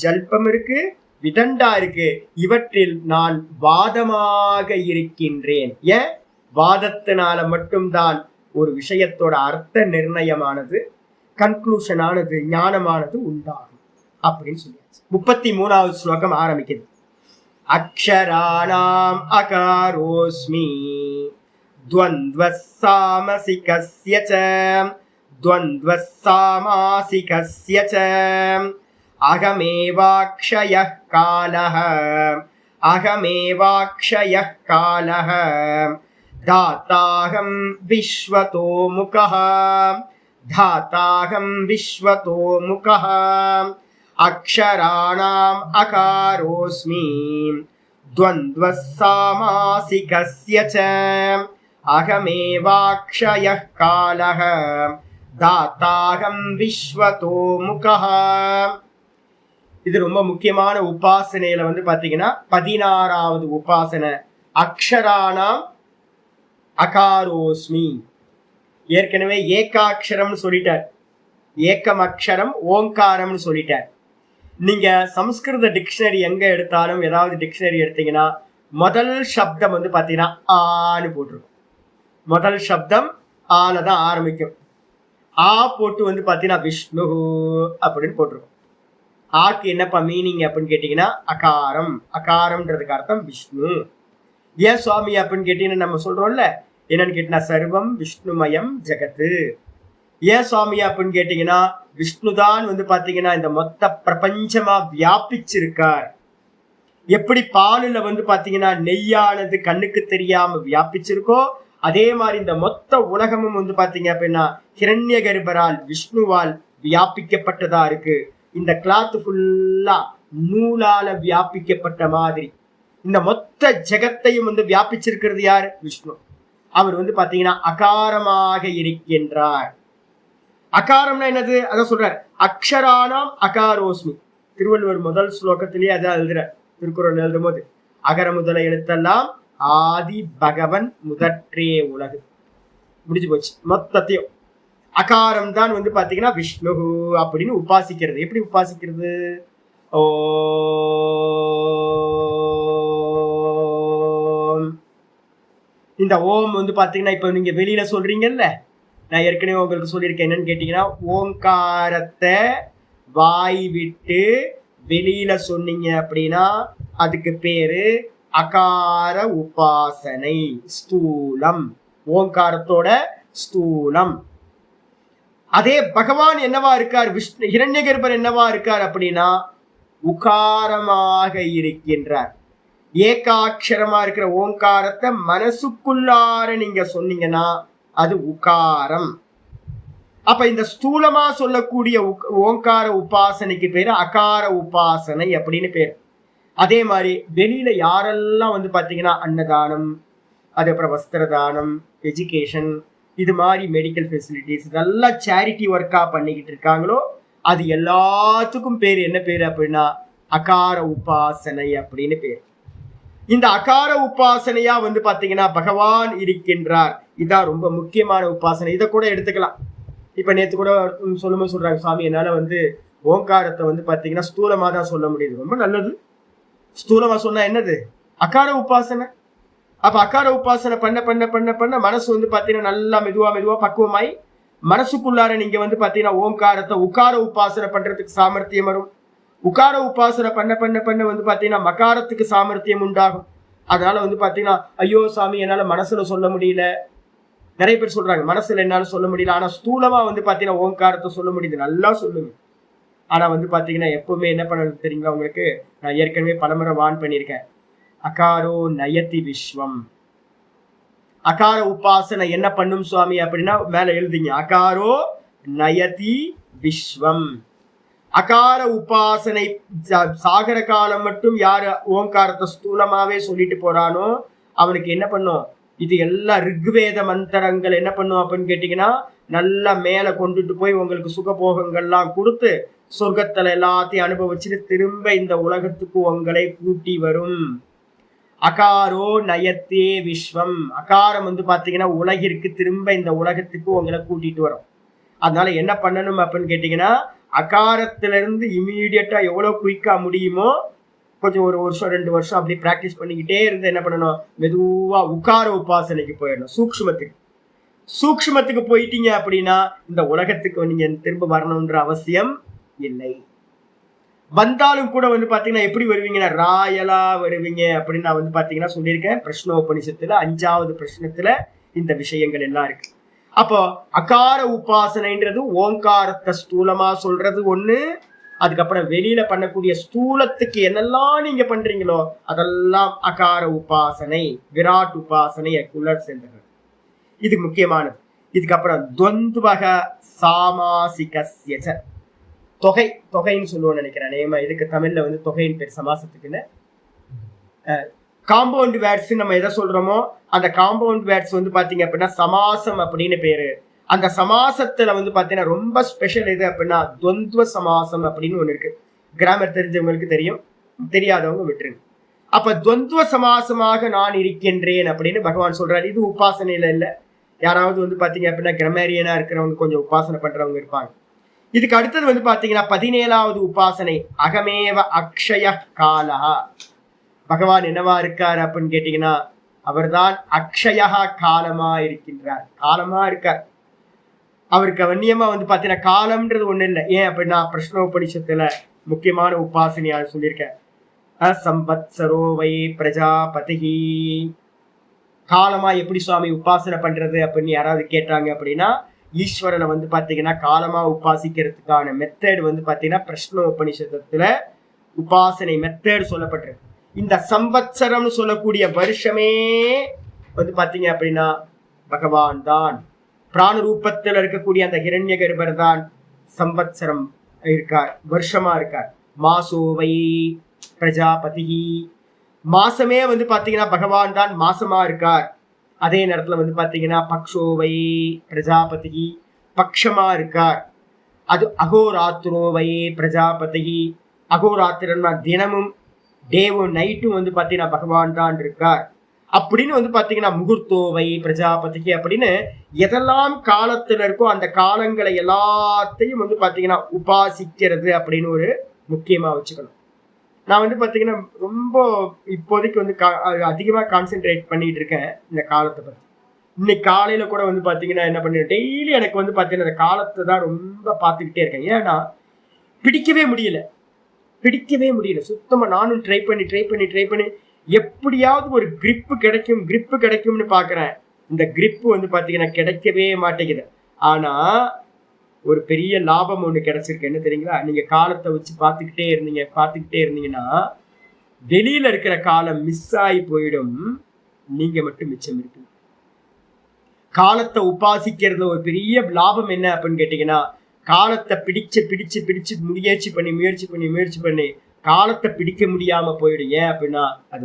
ஜல்பம் இருக்கு, விதண்டா இருக்கு. இவற்றில் நான் வாதமாக இருக்கின்றேன். ஏன், வாதத்தினால மட்டும்தான் ஒரு விஷயத்தோட அர்த்த நிர்ணயமானது, கன்க்ளூஷனானது, ஞானமானது உண்டாகும் அப்படின்னு சொல்லியாச்சு. 33வது ஸ்லோகம் ஆரம்பிக்குது. அக்ஷராணாம் அகாரோஸ்மி த்வந்த்வஸ் சாமசிகஸ்ய ச த்வந்த்வஸ் சாமாசிகஸ்ய ச அகமேவாக்ஷயः காலः அகமேவாக்ஷயः காலः தாத்தாஹம் விஸ்வதோ முகः தாத்தாஹம் விஸ்வதோ முகः அக்ஷராணாம் அகாரோஸ்மி த்வந்த்வஸ் சாமாசிகஸ்ய ச அகமேவாக்ஷயः காலः தாத்தாஹம் விஸ்வதோ முகः. இது ரொம்ப முக்கியமான உபாசனையில வந்து பாத்தீங்கன்னா 16வது உபாசனை. அக்ஷராணாம் அகாரோஸ்மி. ஏற்கனவே ஏகாட்சரம்னு சொல்லிட்டார், ஏக்கம் அக்ஷரம் ஓங்காரம்னு சொல்லிட்டார். நீங்க சம்ஸ்கிருத டிக்ஷனரி எங்க எடுத்தாலும், ஏதாவது டிக்ஷனரி எடுத்தீங்கன்னா முதல் சப்தம் வந்து பாத்தீங்கன்னா ஆன்னு போட்டிருக்கும். முதல் சப்தம் ஆல தான் ஆரம்பிக்கும். ஆ போட்டு வந்து பாத்தீங்கன்னா விஷ்ணு அப்படின்னு போட்டிருக்கும். ஆக்கு என்னப்பா மீனிங் அப்படின்னு கேட்டீங்கன்னா அகாரம். அகாரம்ன்றதுக்கு அர்த்தம் விஷ்ணு. ஏன் சுவாமி அப்படின்னு கேட்டீங்கன்னா நம்ம சொல்றோம்ல, என்னன்னு கேட்டீங்கன்னா சர்வம் விஷ்ணுமயம் ஜெகத்து. ஏன் சுவாமி அப்படின்னு கேட்டீங்கன்னா விஷ்ணுதான் வந்து பாத்தீங்கன்னா இந்த மொத்த பிரபஞ்சமா வியாபிச்சிருக்கார். எப்படி பாலுல வந்து பாத்தீங்கன்னா நெய்யானது கண்ணுக்கு தெரியாம வியாபிச்சிருக்கோ, அதே மாதிரி இந்த மொத்த உலகமும் வந்து பாத்தீங்க அப்படின்னா ஹிரண்ய கர்ப்பரால் விஷ்ணுவால் வியாபிக்கப்பட்டதா இருக்கு. இந்த கிளாத் ஃபுல்லா நூலால வியாபிக்கப்பட்ட மாதிரி இந்த மொத்த ஜெகத்தையும் வந்து வியாபிச்சிருக்கிறது யார், விஷ்ணு. அவர் வந்து பாத்தீங்கன்னா அகாரமாக இருக்கின்றார். அகாரம்னா என்னது, அதான் சொல்றார், அக்ஷராணாம் அகாரோஸ்மி. திருவள்ளுவர் முதல் ஸ்லோகத்திலேயே அதான் எழுதுறார். திருக்குறள் எழுதும் போது அகர முதல எழுத்தெல்லாம் ஆதி பகவன் முதற்றே உலகு. முடிஞ்சு போச்சு மொத்தத்தையும். அகாரம் தான் வந்து பாத்தீங்கன்னா விஷ்ணு அப்படின்னு உபாசிக்கிறது. எப்படி உபாசிக்கிறது, ஓம். இந்த ஓம் வந்து பாத்தீங்கன்னா இப்ப நீங்க வெளியில சொல்றீங்கல்ல, நான் ஏற்கனவே உங்களுக்கு சொல்லியிருக்கேன். என்னன்னு கேட்டீங்கன்னா ஓங்காரத்தை வாய் விட்டு வெளியில சொன்னீங்க அப்படின்னா அதுக்கு பேரு அகார உபாசனை, ஸ்தூலம். ஓங்காரத்தோட ஸ்தூலம். அதே பகவான் என்னவா இருக்கார், விஷ்ணு ஹிரண்யகர்பர் என்னவா இருக்கார் அப்படின்னா உகாரமாக இருக்கின்றார். ஏகாட்சரமா இருக்கிற ஓங்காரத்தை மனசுக்குள்ளார நீங்க சொன்னீங்கன்னா அது உகாரம். அப்ப இந்த ஸ்தூலமா சொல்லக்கூடிய ஓங்கார உபாசனைக்கு பேரு அகார உபாசனை அப்படின்னு பேரு. அதே மாதிரி வெளியில யாரெல்லாம் வந்து பாத்தீங்கன்னா அன்னதானம், அதுக்கப்புறம் வஸ்திரதானம், எஜுகேஷன், இது மாதிரி மெடிக்கல் ஃபெசிலிட்டிஸ், இதெல்லாம் சேரிட்டி ஒர்க்கா பண்ணிக்கிட்டு இருக்காங்களோ அது எல்லாத்துக்கும் பேர் என்ன பேரு அப்படின்னா அகார உபாசனை அப்படின்னு பேர். இந்த அகார உபாசனையா வந்து பாத்தீங்கன்னா பகவான் இருக்கின்றார். இதான் ரொம்ப முக்கியமான உபாசனை. இதை கூட எடுத்துக்கலாம். இப்ப நேத்து கூட சொல்லும்போது சொல்றாங்க, சுவாமி என்னால வந்து ஓங்காரத்தை வந்து பாத்தீங்கன்னா ஸ்தூலமா தான் சொல்ல முடியுது. ரொம்ப நல்லது. ஸ்தூலமா சொன்னா என்னது? அகார உபாசனை. அப்ப அகார உபாசனை பண்ண பண்ண பண்ண பண்ண மனசு வந்து பாத்தீங்கன்னா நல்லா மெதுவா மெதுவா பக்குவமாய் மனசுக்குள்ளார நீங்க வந்து பாத்தீங்கன்னா ஓங்காரத்தை உகார உபாசனை பண்றதுக்கு சாமர்த்தியம் வரும். உகார உபாசனை பண்ண பண்ண பண்ண வந்து பாத்தீங்கன்னா மகாரத்துக்கு சாமர்த்தியம் உண்டாகும். அதனால வந்து பாத்தீங்கன்னா ஐயோ சாமி என்னால மனசுல சொல்ல முடியல. நிறைய பேர் சொல்றாங்க மனசுல என்னால சொல்ல முடியல, ஆனா ஸ்தூலமா வந்து பாத்தீங்கன்னா ஓங்காரத்தை சொல்ல முடியுது, நல்லா சொல்லுங்க. ஆனா வந்து பாத்தீங்கன்னா எப்பவுமே என்ன பண்ணணும் தெரியுங்களா உங்களுக்கு? நான் ஏற்கனவே பலமுறை வான் பண்ணியிருக்கேன். அகாரோ நயதி விஸ்வம். அகார உபாசனை என்ன பண்ணும் சுவாமி அப்படின்னா மேல எழுதிங்க, அகாரோ நயதி விஸ்வம். அகார உபாசனை சாகர காலம் மட்டும் யாரு ஓங்காரத்தை ஸ்தூலமாவே சொல்லிட்டு போறானோ அவனுக்கு என்ன பண்ணும்? இது எல்லா ரிக்வேத மந்திரங்கள் என்ன பண்ணும் அப்படின்னு கேட்டீங்கன்னா நல்லா மேல கொண்டுட்டு போய் உங்களுக்கு சுகபோகங்கள்லாம் கொடுத்து சொர்க்கத்துல எல்லாத்தையும் அனுபவிச்சுட்டு திரும்ப இந்த உலகத்துக்கு உங்களை கூட்டி வரும். அகாரோ நயத்தே விஸ்வம். அகாரம் வந்து பாத்தீங்கன்னா உலகிற்கு திரும்ப இந்த உலகத்துக்கு உங்களை கூட்டிட்டு வரும். அதனால என்ன பண்ணணும் அப்படின்னு கேட்டீங்கன்னா அகாரத்திலிருந்து இமீடியட்டா எவ்வளவு குயிக்கா முடியுமோ கொஞ்சம் ஒரு வருஷம் 2 வருஷம் அப்படி பிராக்டிஸ் பண்ணிக்கிட்டே இருந்து என்ன பண்ணணும், மெதுவா உகார உபாசனைக்கு போயிடணும். சூக்ஷ்மத்துக்கு போயிட்டீங்க அப்படின்னா இந்த உலகத்துக்கு நீங்க திரும்ப வரணும்ன்ற அவசியம் இல்லை. வந்தாலும் கூட வந்து பாத்தீங்கன்னா எப்படி வருவீங்கன்னா ராயலா வருவீங்க அப்படின்னு நான் வந்து பாத்தீங்கன்னா சொல்லியிருக்கேன். பிரஷ்னோபனிஷத்துல 5வது பிரஷ்னத்துல இந்த விஷயங்கள் எல்லாம் இருக்கு. அப்போ அகார உபாசனைன்றது ஓங்காரத்தை ஸ்தூலமா சொல்றது ஒண்ணு. அதுக்கப்புறம் வெளியில பண்ணக்கூடிய ஸ்தூலத்துக்கு என்னெல்லாம் நீங்க பண்றீங்களோ அதெல்லாம் அகார உபாசனை, விராட் உபாசனை குள்ள சேர்ந்தது. இது முக்கியமானது. இதுக்கப்புறம் துவந்துவக சாமாசிகஸ்ய தொகைன்னு சொல்லுவோம்னு நினைக்கிறேன். நேம இதுக்கு தமிழ்ல வந்து தொகையின் பேர் சமாசத்துக்குன்னு. காம்பவுண்ட் வேர்ட்ஸ் நம்ம எதை சொல்றோமோ அந்த காம்பவுண்ட் வேர்ட்ஸ் வந்து பாத்தீங்க அப்படின்னா சமாசம் அப்படின்னு பேரு. அந்த சமாசத்துல வந்து பாத்தீங்கன்னா ரொம்ப ஸ்பெஷல் எது அப்படின்னா துவந்துவ சமாசம் அப்படின்னு ஒண்ணு இருக்கு. கிராமர் தெரிஞ்சவங்களுக்கு தெரியும், தெரியாதவங்க விட்டுருங்க. அப்ப துவந்துவ சமாசமாக நான் இருக்கின்றேன் அப்படின்னு பகவான் சொல்றாரு. இது உபாசனையில இல்ல. யாராவது வந்து பாத்தீங்க அப்படின்னா கிராமரியனா இருக்கிறவங்க கொஞ்சம் உபாசனை பண்றவங்க இருப்பாங்க. இதுக்கு அடுத்தது வந்து பாத்தீங்கன்னா 17வது உபாசனை அகமேவ அக்ஷய காலா. பகவான் என்னவா இருக்கார் அப்படின்னு கேட்டீங்கன்னா அவர்தான் அக்ஷயா காலமா இருக்கின்றார். காலமா இருக்கார். அவருக்கு வன்னியமா வந்து பாத்தீங்கன்னா காலம்ன்றது ஒண்ணு இல்லை. ஏன் அப்படின்னா பிரஷ்னோபனிஷத்துல முக்கியமான உபாசனையா சொல்லியிருக்கேன். சம்பத்சரோ வை பிரஜாபதி. காலமா எப்படி சுவாமி உபாசனை பண்றது அப்படின்னு யாராவது கேட்டாங்க அப்படின்னா ஈஸ்வரனை வந்து பாத்தீங்கன்னா காலமா உபாசிக்கிறதுக்கான மெத்தட் வந்து பாத்தீங்கன்னா பிரஷ்னோபனிஷத்துல உபாசனை மெத்தட் சொல்லப்பட்டிருக்கு. இந்த சம்பத்சரம்னு சொல்லக்கூடிய வருஷமே வந்து பாத்தீங்க அப்படின்னா பகவான் தான். பிராண ரூபத்தில் இருக்கக்கூடிய அந்த ஹிரண்ய கர்ப்பர் தான் சம்பத்சரம் இருக்கார், வருஷமா இருக்கார். மாசோவை பிரஜாபதி. மாசமே வந்து பாத்தீங்கன்னா பகவான் தான் மாசமா இருக்கார். அதே நேரத்துல வந்து பாத்தீங்கன்னா பக்ஷோவை பிரஜாபதி பக்ஷமா இருக்கார். அது அகோராத்திரோவை பிரஜாபதி. அகோராத்திரம்னா தினமும் டேவும் நைட்டும் வந்து பாத்தீங்கன்னா பகவான் தான் இருக்கார் அப்படின்னு வந்து பாத்தீங்கன்னா முகூர்த்தோவை பிரஜாபதிக்கு அப்படின்னு எதெல்லாம் காலத்துல இருக்கோ அந்த காலங்களை எல்லாத்தையும் வந்து பாத்தீங்கன்னா உபாசிக்கிறது அப்படின்னு ஒரு முக்கியமா வச்சுக்கணும். நான் வந்து பாத்தீங்கன்னா ரொம்ப இப்போதைக்கு வந்து அதிகமா கான்சென்ட்ரேட் பண்ணிட்டு இருக்கேன் இந்த காலத்தை பத்தி. இன்னைக்கு காலையில கூட வந்து பாத்தீங்கன்னா என்ன பண்ணேன், டெய்லி எனக்கு வந்து பாத்தீங்கன்னா இந்த காலத்தை தான் ரொம்ப பார்த்துக்கிட்டே இருக்கேன். ஏன்னா பிடிக்கவே முடியல சுத்தமா. நானும் ட்ரை பண்ணி எப்படியாவது ஒரு கிரிப்பு கிடைக்கும்னு பாக்குறேன். இந்த கிரிப்பு வந்து பாத்தீங்கன்னா கிடைக்கவே மாட்டேங்குது. ஆனா ஒரு பெரிய லாபம் ஒண்ணு கிடைச்சிருக்கு. என்ன தெரியுங்களா? நீங்க காலத்தை வச்சு பார்த்துக்கிட்டே இருந்தீங்கன்னா வெளியில இருக்கிற காலம் மிஸ் ஆகி போயிடும், நீங்க மட்டும் மிச்சம் இருப்பீங்க. காலத்தை உபாசிக்கிறதுல ஒரு பெரிய லாபம் என்ன அப்படின்னு கேட்டீங்கன்னா காலத்தை பிடிச்சு முயற்சி பண்ணி காலத்தை பிடிக்க முடியாம போயிடும். ஏன் அப்படின்னா அது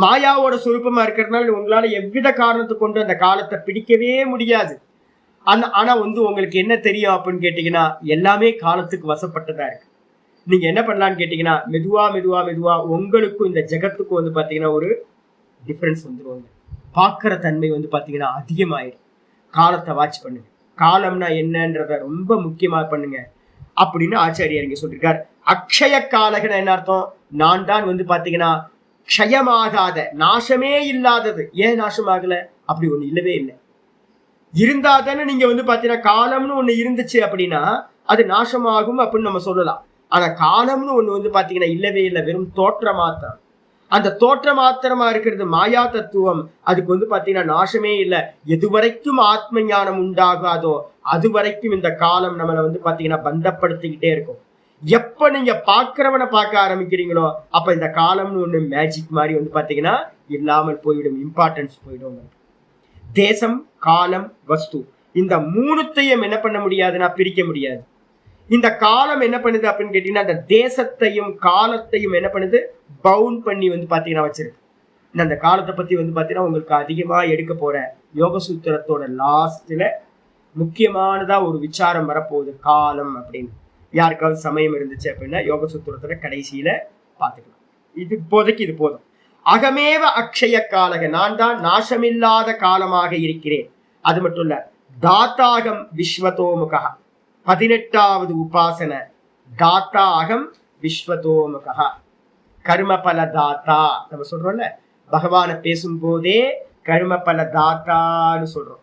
மாயாவோட சுரூபமா இருக்கிறதுனால உங்களால எவ்வித காரணத்தை கொண்டு அந்த காலத்தை பிடிக்கவே முடியாது. ஆனா வந்து உங்களுக்கு என்ன தெரியும் அப்படின்னு கேட்டீங்கன்னா எல்லாமே காலத்துக்கு வசப்பட்டதா இருக்கு. நீங்க என்ன பண்ணலாம்னு கேட்டீங்கன்னா மெதுவா மெதுவா மெதுவா உங்களுக்கும் இந்த ஜெகத்துக்கும் வந்து பாத்தீங்கன்னா ஒரு டிஃபரன்ஸ் வந்துருவாங்க. பார்க்கிற தன்மை வந்து பாத்தீங்கன்னா அதிகமாயிடும். காலத்தை வாட்ச் பண்ணுங்க. காலம்னா என்னன்றத ரொம்ப முக்கியமா பண்ணுங்க அப்படின்னு ஆச்சாரியார் இங்க சொல்லிருக்கார். அக்ஷய காலகன என்ன அர்த்தம்? நான் தான் வந்து பாத்தீங்கன்னா க்ஷயமாகாத, நாசமே இல்லாதது. ஏன் நாசமாகல? அப்படி ஒண்ணு இல்லவே இல்லை. இருந்தா தானே நீங்க வந்து பாத்தீங்கன்னா காலம்னு ஒண்ணு இருந்துச்சு அப்படின்னா அது நாசமாகும் அப்படின்னு நம்ம சொல்லலாம். ஆனா காலம்னு ஒண்ணு வந்து பாத்தீங்கன்னா இல்லவே இல்லை, வெறும் தோற்ற மாத்திரம். அந்த தோற்ற மாத்திரமா இருக்கிறது மாயா தத்துவம். அதுக்கு வந்து பாத்தீங்கன்னா நாசமே இல்லை. எது வரைக்கும் ஆத்ம ஞானம் உண்டாகாதோ அது வரைக்கும் இந்த காலம் நம்மளை வந்து பாத்தீங்கன்னா பந்தப்படுத்திக்கிட்டே இருக்கும். எப்ப நீங்க பாக்குறவனை பார்க்க ஆரம்பிக்கிறீங்களோ அப்ப இந்த காலம்னு ஒண்ணு மேஜிக் மாதிரி வந்து பாத்தீங்கன்னா இல்லாமல் போய்விடும், இம்பார்ட்டன்ஸ் போயிடும். தேசம், காலம், வஸ்து இந்த மூணுத்தையும் என்ன பண்ண முடியாதுன்னா பிரிக்க முடியாது. இந்த காலம் என்ன பண்ணுது அப்படின்னு கேட்டீங்கன்னா அந்த தேசத்தையும் காலத்தையும் என்ன பண்ணுது, பவுண்ட் பண்ணி வந்து பாத்தீங்கன்னா வச்சிருக்கு. அந்த காலத்தை பத்தி வந்து பாத்தீங்கன்னா உங்களுக்கு அதிகமா எடுக்க போற யோக சூத்திரத்தோட லாஸ்ட்ல முக்கியமானதா ஒரு விசாரம் வரப்போகுது காலம் அப்படின்னு. யாருக்காவது சமயம் இருந்துச்சு அப்படின்னா யோக சூத்திரத்தோட கடைசியில பாத்துக்கலாம். இது இப்போதைக்கு இது போதும். அகமேவ அக்ஷய காலக, நான் தான் நாசமில்லாத காலமாக இருக்கிறேன். அது மட்டும் இல்ல, தாத்தாகம் விஸ்வதோமுகா 18வது உபாசனை. தாத்தாகம் விஸ்வதோமுகா, கர்மபல தாத்தா. நம்ம சொல்றோம்ல பகவான பேசும்போதே கர்மபல தாத்தான்னு சொல்றோம்.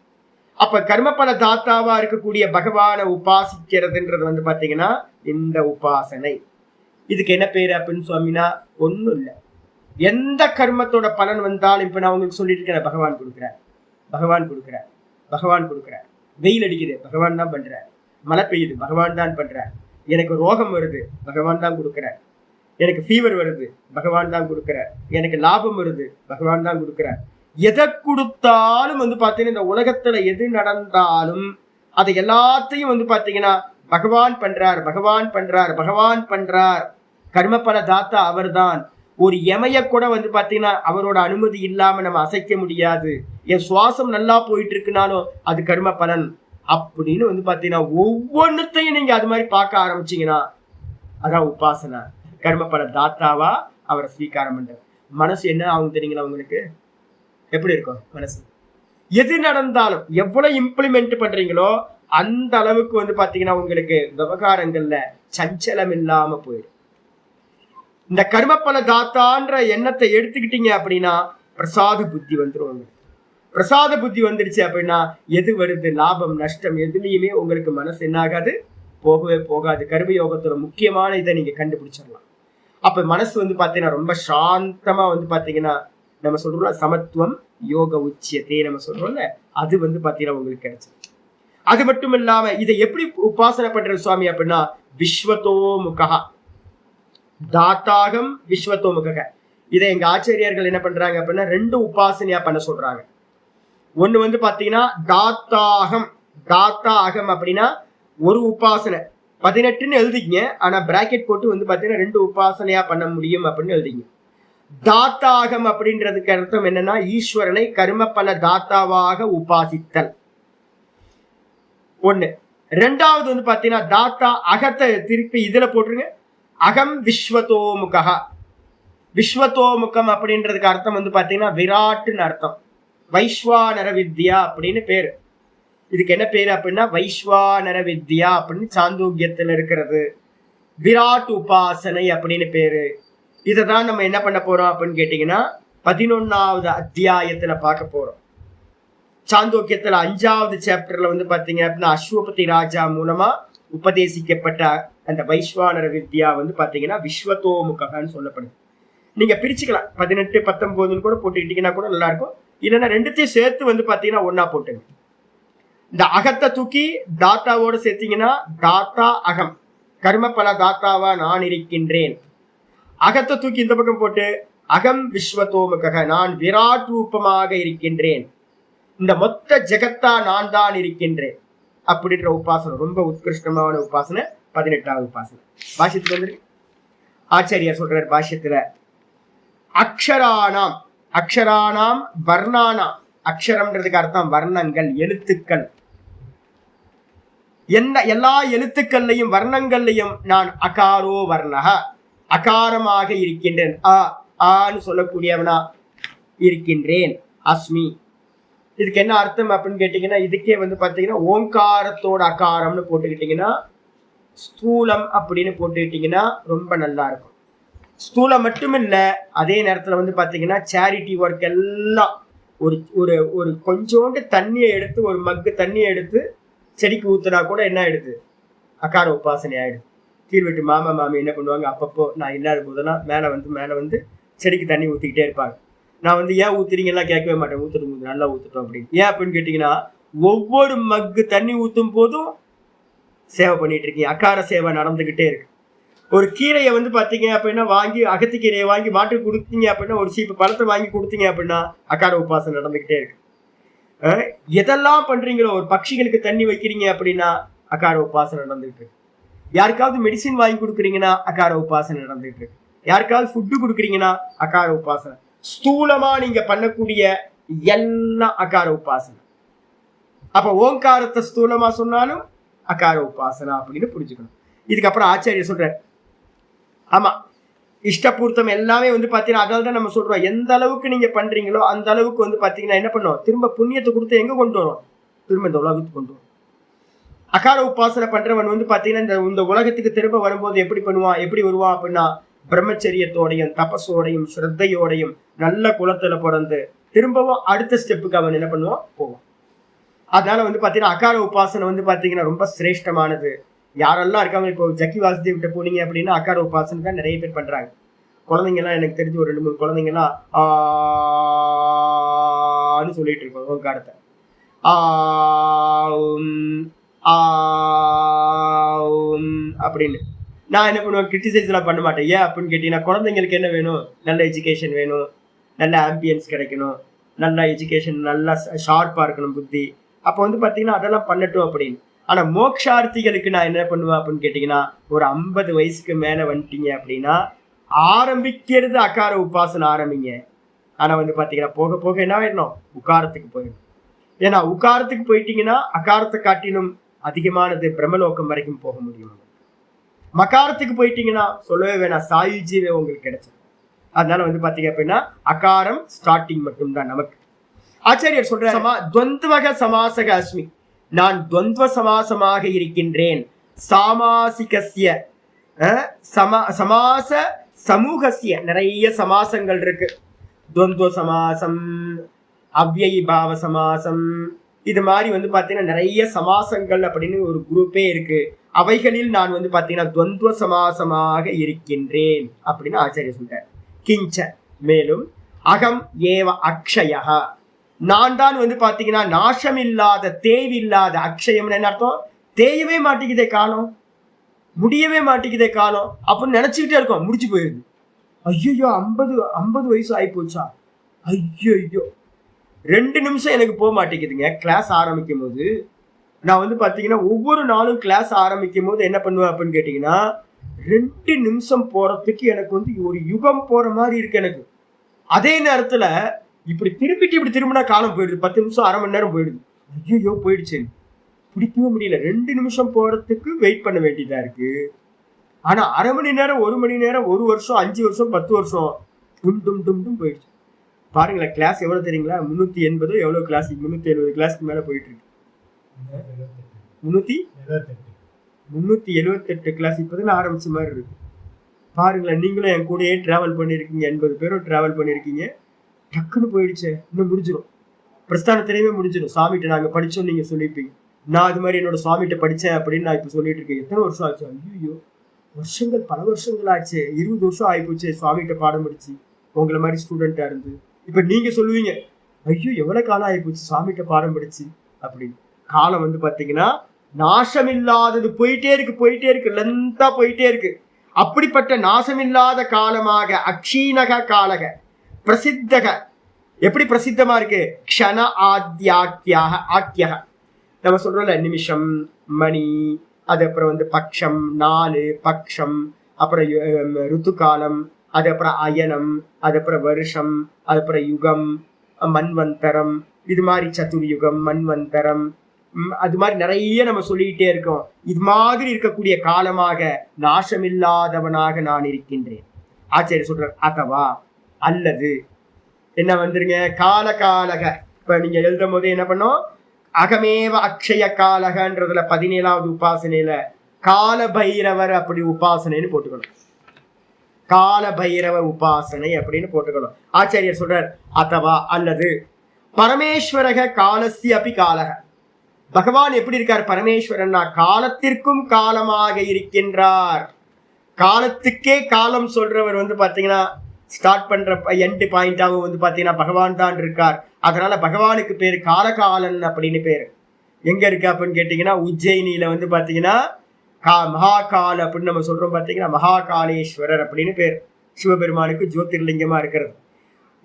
அப்ப கர்மபல தாத்தாவா இருக்கக்கூடிய பகவான உபாசிக்கிறதுன்றது வந்து பாத்தீங்கன்னா இந்த உபாசனை. இதுக்கு என்ன பேரு அப்படின்னு சொன்னா ஒண்ணும் இல்லை. எந்த கர்மத்தோட பலன் வந்தாலும் இப்ப நான் உங்களுக்கு சொல்லிட்டு இருக்கேன், பகவான் கொடுக்குறார், பகவான் கொடுக்குறார், பகவான் கொடுக்குறார். வெயில் அடிக்குது, பகவான் தான் பண்றார். மழை பெய்யுது, பகவான் தான் பண்றார். எனக்கு ரோகம் வருது, பகவான் தான் கொடுக்குறார். எனக்கு ஃபீவர் வருது, பகவான் தான் கொடுக்குறார். எனக்கு லாபம் வருது, பகவான் தான் கொடுக்குறார். எதை கொடுத்தாலும் வந்து பாத்தீங்கன்னா இந்த உலகத்துல எது நடந்தாலும் அதை எல்லாத்தையும் வந்து பாத்தீங்கன்னா பகவான் பண்றார், பகவான் பண்றார், பகவான் பண்றார். கர்மபல தாத்தா அவர் தான். ஒரு எமைய கூட வந்து பாத்தீங்கன்னா அவரோட அனுமதி இல்லாம நம்ம அசைக்க முடியாது. என் சுவாசம் நல்லா போயிட்டு இருக்குனாலும் அது கர்ம பலன் அப்படின்னு வந்து பாத்தீங்கன்னா ஒவ்வொன்றுத்தையும் நீங்க அது மாதிரி பார்க்க ஆரம்பிச்சீங்கன்னா அதான் உபாசனா. கர்மபல தாத்தாவா அவரை ஸ்வீகாரம் பண்றாரு. மனசு என்ன ஆகும் தெரியுங்களா உங்களுக்கு? எப்படி இருக்கும் மனசு? எது நடந்தாலும் எவ்வளவு இம்ப்ளிமெண்ட் பண்றீங்களோ அந்த அளவுக்கு வந்து பாத்தீங்கன்னா உங்களுக்கு விவகாரங்கள்ல சஞ்சலம் இல்லாம போயிடும். இந்த கர்மபல தாத்தான்ற எண்ணத்தை எடுத்துக்கிட்டீங்க அப்படின்னா பிரசாத புத்தி வந்துடும். பிரசாத புத்தி வந்துடுச்சு அப்படின்னா எது வருது, லாபம் நஷ்டம் எதுலையுமே உங்களுக்கு மனசு என்ன ஆகாது, போகவே போகாது. கர்மயோகத்தோட முக்கியமான இதை நீங்க கண்டுபிடிச்சிடலாம். அப்ப மனசு வந்து பாத்தீங்கன்னா ரொம்ப சாந்தமா வந்து பாத்தீங்கன்னா நம்ம சொல்றோம்ல சமத்துவம் யோக உச்சியத்தை நம்ம சொல்றோம்ல, அது வந்து பாத்தீங்கன்னா உங்களுக்கு கிடைச்சது. அது மட்டும் இல்லாம இதை எப்படி உபாசனை பண்றது சுவாமி அப்படின்னா விஸ்வதோமுகா, தாத்தாகம் விஸ்வதோமுக. இதை எங்க ஆச்சாரியர்கள் என்ன பண்றாங்க அப்படின்னா 2 உபாசனையா பண்ண சொல்றாங்க. ஒண்ணு வந்து பாத்தீங்கன்னா தாத்தாகம். தாத்தாகம் அப்படின்னா ஒரு உபாசனை 18ன்னு எழுதிங்க. ஆனா பிராக்கெட் போட்டு வந்து பாத்தீங்கன்னா 2 உபாசனையா பண்ண முடியும் அப்படின்னு எழுதிங்க. தாத்தாகம் அப்படின்றதுக்கு அர்த்தம் என்னன்னா ஈஸ்வரனை கர்மபல தாத்தாவாக உபாசித்தல். ஒண்ணு. 2வது வந்து பாத்தீங்கன்னா தாத்தா அகத்தை திருப்பி இதுல போட்டுருங்க. அகம் விஸ்வதோமுகா. விஸ்வதோமுகம் அப்படின்றதுக்கு அர்த்தம் வந்து பாத்தீங்கன்னா விராட்டுன்னு அர்த்தம். வைஸ்வானர வித்யா அப்படின்னு பேரு. இதுக்கு என்ன பேரு அப்படின்னா வைஸ்வானர வித்யா அப்படின்னு சாந்தோக்கியத்துல இருக்கிறது. விராட் உபாசனை அப்படின்னு பேரு. இதைதான் நம்ம என்ன பண்ண போறோம் அப்படின்னு கேட்டீங்கன்னா 11வது அத்தியாயத்துல பார்க்க போறோம். சாந்தோக்கியத்துல 5வது சாப்டர்ல வந்து பாத்தீங்க அப்படின்னா அஸ்வபதி ராஜா மூலமா உபதேசிக்கப்பட்ட அந்த வைஸ்வானர வித்யா வந்து பாத்தீங்கன்னா விஸ்வதோமுகன்னு சொல்லப்படுது. நீங்க பிரிச்சுக்கலாம், 18, 19 கூட போட்டுக்கிட்டீங்கன்னா கூட நல்லா இருக்கும். இல்லைன்னா 2த்தையும் சேர்த்து வந்து பாத்தீங்கன்னா ஒன்னா போட்டுங்க. இந்த அகத்தை தூக்கி தாத்தாவோட சேர்த்தீங்கன்னா தாத்தா அகம், கர்மபல தாத்தாவா நான் இருக்கின்றேன். அகத்தை தூக்கி இந்த பக்கம் போட்டு அகம் விஸ்வதோமுக, நான் விராட் ரூபமாக இருக்கின்றேன். இந்த மொத்த ஜெகத்தா நான் தான் இருக்கின்றேன் அப்படின்ற உபாசனை ரொம்ப உத்கிருஷ்டமான உபாசனை 18வது உபாசனை. பாஷ்யத்துக்கு வந்துருக்கு. ஆச்சாரியார் சொல்றார் பாஷ்யத்துல அக்ஷரானாம், அக்ஷரானாம் வர்ணானாம். அக்ஷரம்ன்றதுக்கு அர்த்தம் வர்ணங்கள், எழுத்துக்கள். எல்லா எழுத்துக்கள்லையும் வர்ணங்கள்லையும் நான் அகாரோ வர்ணக அகாரமாக இருக்கின்றேன். ஆன்னு சொல்லக்கூடியவனா இருக்கின்றேன். அஸ்மி. இதுக்கு என்ன அர்த்தம் அப்படின்னு கேட்டீங்கன்னா, இதுக்கே வந்து பாத்தீங்கன்னா ஓங்காரத்தோட அகாரம்னு போட்டுக்கிட்டீங்கன்னா, ஸ்தூலம் அப்படின்னு போட்டுக்கிட்டீங்கன்னா ரொம்ப நல்லா இருக்கும். ஸ்தூலம் மட்டும் இல்ல, அதே நேரத்துல வந்து பாத்தீங்கன்னா சேரிட்டி ஒர்க் எல்லாம் ஒரு ஒரு ஒரு கொஞ்சோண்டு தண்ணியை எடுத்து, ஒரு மக்கு தண்ணியை எடுத்து செடிக்கு ஊத்துனா கூட என்ன ஆயிடுது, அகார உபாசனை ஆயிடுது. கீழ்வெட்டு மாமா மாமி என்ன பண்ணுவாங்க, அப்பப்போ நான் இல்லாத போதெல்லாம் மேலே வந்து செடிக்கு தண்ணி ஊற்றிக்கிட்டே இருப்பாங்க. நான் வந்து ஏன் ஊத்துறீங்கலாம் கேட்கவே மாட்டேன். ஊத்துட்டு நல்லா ஊத்துட்டோம் அப்படின்னு. ஏன் அப்படின்னு கேட்டிங்கன்னா, ஒவ்வொரு மக்கு தண்ணி ஊற்றும் போதும் சேவை பண்ணிட்டு இருக்கீங்க. அகார சேவை நடந்துகிட்டே இருக்கு. ஒரு கீரையை வந்து பார்த்தீங்க அப்படின்னா வாங்கி, அகத்திக்கீரையை வாங்கி மாட்டுக்கு கொடுத்தீங்க அப்படின்னா, ஒரு சீப்பு பழத்தை வாங்கி கொடுத்தீங்க அப்படின்னா அகார உபாசனை நடந்துகிட்டே இருக்கு. எதெல்லாம் பண்றீங்களோ, ஒரு பட்சிகளுக்கு தண்ணி வைக்கிறீங்க அப்படின்னா அகார உபாசனை நடந்துகிட்டு இருக்கு. யாருக்காவது மெடிசின் வாங்கி கொடுக்குறீங்கன்னா அகார உபாசனை நடந்துகிட்டு இருக்கு. யாருக்காவது ஃபுட்டு கொடுக்குறீங்கன்னா அகார உபாசனை. ஸ்தூலமா நீங்க பண்ணக்கூடிய எல்லாம் அகார உபாசனை. அப்ப ஓங்காரத்தை ஸ்தூலமா சொன்னாலும் அகார உபாசனா அப்படின்னு புரிஞ்சுக்கணும். இதுக்கப்புறம் ஆச்சாரியர் சொல்றார், ஆமா இஷ்டபூர்த்தம் எல்லாமே வந்து பாத்தீங்கன்னா, அதால தான் நம்ம சொல்றோம், எந்த அளவுக்கு நீங்க பண்றீங்களோ அந்த அளவுக்கு வந்து பாத்தீங்கன்னா என்ன பண்ணுவோம், திரும்ப புண்ணியத்தை கொடுத்து எங்க கொண்டு வரும், திரும்ப இந்த உலகத்துக்கு கொண்டு வரும். அகார உபாசனை பண்றவன் வந்து பாத்தீங்கன்னா இந்த உலகத்துக்கு திரும்ப வரும்போது எப்படி பண்ணுவான், எப்படி வருவான் அப்படின்னா, பிரம்மச்சரியத்தோடையும் தபஸோடையும் ஸ்ரத்தையோடையும் நல்ல குலத்துல பிறந்து திரும்பவும் அடுத்த ஸ்டெப்புக்கு அவன் என்ன பண்ணுவான், போவான். அதனால வந்து பாத்தீங்கன்னா அகார உபாசனை வந்து பாத்தீங்கன்னா ரொம்ப சிரேஷ்டமானது. யாரெல்லாம் இருக்காங்க, இப்போ ஜக்கி வாசுதேவ் கிட்ட போனீங்க அப்படின்னா அகார உபாசனை தான் நிறைய பேர் பண்றாங்க. குழந்தைங்க எல்லாம் எனக்கு தெரிஞ்சு ஒரு 2-3 குழந்தைங்க எல்லாம் ஆன்னு சொல்லிட்டு இருக்கோம் ஓங்காரத்தை. அப்படின்னு நான் என்ன பண்ணுவேன், கிரிட்டிசைஸ் எல்லாம் பண்ண மாட்டேன். ஏன் அப்படின்னு கேட்டீங்கன்னா, குழந்தைங்களுக்கு என்ன வேணும், நல்ல எஜுகேஷன் வேணும், நல்ல ஆம்பியன்ஸ் கிடைக்கணும், நல்ல எஜுகேஷன், நல்லா ஷார்ப்பா இருக்கணும் புத்தி. அப்போ வந்து பாத்தீங்கன்னா அதெல்லாம் பண்ணட்டும் அப்படின்னு. ஆனா மோக்ஷார்த்திகளுக்கு நான் என்ன பண்ணுவேன் அப்படின்னு கேட்டீங்கன்னா, ஒரு 50 வயசுக்கு மேல வந்துட்டீங்க அப்படின்னா ஆரம்பிக்கிறது அகார உபாசனை ஆரம்பிங்க. ஆனா வந்து பாத்தீங்கன்னா போக போக என்ன ஆயிடணும், உக்காரத்துக்கு போயிடும். ஏன்னா உக்காரத்துக்கு போயிட்டீங்கன்னா அகாரத்தை காட்டிலும் அதிகமானது பிரம்மலோகம் வரைக்கும் போக முடியும். மகாரத்துக்கு போயிட்டீங்கன்னா சொல்லவே வேணாம், சாயுஜீவே உங்களுக்கு கிடைச்சது. அதனால வந்து பாத்தீங்க அப்படின்னா அகாரம் ஸ்டார்டிங் மட்டும்தான் நமக்கு. ஆச்சாரியர் சொல்ற, துவந்தவக சமாசக அஸ்மி, நான் துவந்த சமாசமாக இருக்கின்றேன். சாமாசிகஸ்ய சமாச சமூகஸ்ய, நிறைய சமாசங்கள் இருக்கு. துவந்த சமாசம், அவ்யயி பாவ சமாசம், இது மாதிரி வந்து பாத்தீங்கன்னா நிறைய சமாசங்கள் அப்படின்னு ஒரு குரூப்பே இருக்கு. அவைகளில் நான் வந்து பாத்தீங்கன்னா துவந்த சமாசமாக இருக்கின்றேன் அப்படின்னு ஆச்சாரியர் சொல்றார். கிஞ்ச, மேலும் அகம் ஏவ அக்ஷயா, நான் தான் வந்து பாத்தீங்கன்னா நாசமில்லாத தேவில்லாத. அக்ஷயம் என்ன அர்த்தம், தேயவே மாட்டேங்குதே காலம், முடியவே மாட்டேங்குதே காலம் அப்படின்னு நினைச்சுக்கிட்டே இருக்கோம், முடிச்சு போயிருது. ஐயோ 50 வயசு ஆகி போச்சா, ஐயோ 2 நிமிஷம் எனக்கு போக மாட்டேங்குதுங்க. கிளாஸ் ஆரம்பிக்கும் போது நான் வந்து பாத்தீங்கன்னா ஒவ்வொரு நாளும் கிளாஸ் ஆரம்பிக்கும் போது என்ன பண்ணுவேன் அப்படின்னு கேட்டீங்கன்னா, 2 நிமிஷம் போறதுக்கு எனக்கு வந்து ஒரு யுகம் போற மாதிரி இருக்கு எனக்கு. அதே நேரத்துல இப்படி திரும்பினா காலம் போயிடுது, 10 நிமிஷம், அரை மணி நேரம் போயிடுது. ஐயோ போயிடுச்சு, பிடிக்கவே முடியல. 2 நிமிஷம் போறதுக்கு வெயிட் பண்ண வேண்டியதா இருக்கு. ஆனா அரை மணி நேரம், 1 மணி நேரம், 1 வருஷம், 5 வருஷம், 10 வருஷம் டும் போயிடுச்சு. பாருங்களேன், கிளாஸ் எவ்வளவு தெரியுங்களா, 380 எவ்வளவு கிளாஸ், 370 கிளாஸ்க்கு மேல போயிட்டு இருக்கு. 378 கிளாஸ் இப்பதான் ஆரம்பிச்ச மாதிரி இருக்கு. பாருங்களேன், நீங்களும் என் கூடயே டிராவல் பண்ணிருக்கீங்க, 80 பேரும் டிராவல் பண்ணிருக்கீங்க. டக்குன்னு போயிடுச்சு, இன்னும் முடிஞ்சிடும், பிரஸ்தானத்திலேயே முடிஞ்சிடும். சாமிகிட்ட நாங்க படிச்சோம் நீங்க சொல்லியிருப்பீங்க, நான் அது மாதிரி என்னோட சுவாமிகிட்ட படிச்சேன் அப்படின்னு நான் இப்ப சொல்லிட்டு இருக்கேன். எத்தனை வருஷம் ஆச்சு, ஐயோ வருஷங்கள், பல வருஷங்கள் ஆச்சு, 20 வருஷம் ஆயிப்போச்சு சுவாமிகிட்ட பாடம் படிச்சு, உங்களை மாதிரி ஸ்டூடெண்டா இருந்து. இப்ப நீங்க சொல்லுவீங்க, ஐயோ எவ்வளவு காலம் ஆயிப்போச்சு சுவாமிகிட்ட பாடம் படிச்சு அப்படின்னு. காலம் வந்து பாத்தீங்கன்னா நாசமில்லாதது, போயிட்டே இருக்கு, லெந்தா போயிட்டே இருக்கு. அப்படிப்பட்ட நாசமில்லாத காலமாக அக்ஷீணக காலக பிரசித்தக, எப்படி பிரசித்தமா இருக்கு, க்ஷண ஆத்யாக்கியாக, ஆக்கியக நம்ம சொல்றோம்ல, நிமிஷம், மணி, அது அப்புறம் வந்து பக்ஷம், 4 பக்ஷம், அப்புறம் ருத்து காலம், அது அப்புறம் அயனம், அது அப்புறம் வருஷம், அது அப்புறம் யுகம், மன்வந்தரம், இது மாதிரி சதுர்யுகம், மன்வந்தரம், அது மாதிரி நிறைய நம்ம சொல்லிக்கிட்டே இருக்கோம். இது மாதிரி இருக்கக்கூடிய காலமாக நாசமில்லாதவனாக நான் இருக்கின்றேன். ஆச்சாரியர் சொல்றார் அதவா அல்லது என்ன வந்துருங்க கால காலக. இப்ப நீங்க எழுதும் போது என்ன பண்ணோம், அகமேவ அக்ஷய காலகன்றதுல 17வது உபாசனையில கால பைரவர் அப்படி உபாசனைன்னு போட்டுக்கணும். கால பைரவ உபாசனை அப்படின்னு போட்டுக்கணும். ஆச்சாரியர் சொல்றார் அதவா அல்லது பரமேஸ்வரக காலஸ்தி அப்படி காலக. பகவான் எப்படி இருக்கார்? பரமேஸ்வரன்னா காலத்திற்கும் காலமாக இருக்கின்றார். காலத்துக்கே காலம் சொல்றவர் வந்து பாத்தீங்கன்னா ஸ்டார்ட் பண்ற எண்ட் பாயிண்டாவும் வந்து பாத்தீங்கன்னா பகவான் தான் இருக்கார். அதனால பகவானுக்கு பேரு காலகாலன் அப்படின்னு பேரு. எங்க இருக்கு அப்படின்னு கேட்டீங்கன்னா உஜ்ஜயினியில வந்து பாத்தீங்கன்னா மகாகால் அப்படின்னு நம்ம சொல்றோம் பாத்தீங்கன்னா மகாகாலேஸ்வரர் அப்படின்னு பேர். சிவபெருமானுக்கு ஜோதிர்லிங்கமா இருக்கிறது.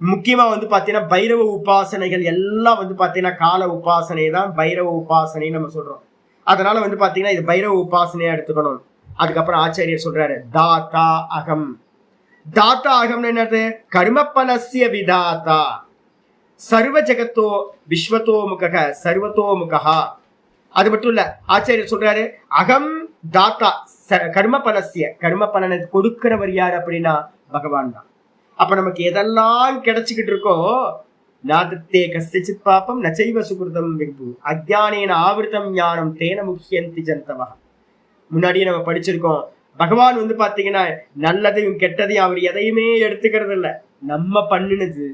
முக்கியமா வந்து பாத்தீங்கன்னா பைரவ உபாசனைகள் எல்லாம் வந்து பாத்தீங்கன்னா கால உபாசனை தான் பைரவ உபாசனை நம்ம சொல்றோம். அதனால வந்து பாத்தீங்கன்னா இது பைரவ உபாசனையா எடுத்துக்கணும். அதுக்கப்புறம் ஆச்சாரியர் சொல்றாரு தாத்தா அகம். தாத்தா அகம்னு என்னது? கர்மபலஸ்ய விதாத்தா சர்வ ஜெகத்தோ விஸ்வத்தோ முக சர்வத்தோ முகா. அது மட்டும் இல்ல, ஆச்சாரியர் சொல்றாரு அகம் தாத்தா கர்ம பலசிய. கர்ம பலனை கொடுக்கிறவர் யார் அப்படின்னா பகவான் தான். அப்ப நமக்கு எதெல்லாம் கிடைச்சுக்கிட்டு இருக்கோ நாதத்தே கஸ்திச்சித் பாப்பம் நச்சைவ சுகிருதம் விபு அஜ்ஞானேன ஆவிருத்தம் ஞானம் தேன முக்கியந்தி ஜந்தவா. முன்னாடியே நம்ம படிச்சிருக்கோம். பகவான் வந்து பாத்தீங்கன்னா நல்லதையும் கெட்டதையும் அவர் எதையுமே எடுத்துக்கிறது இல்லை. நம்ம பண்ணினது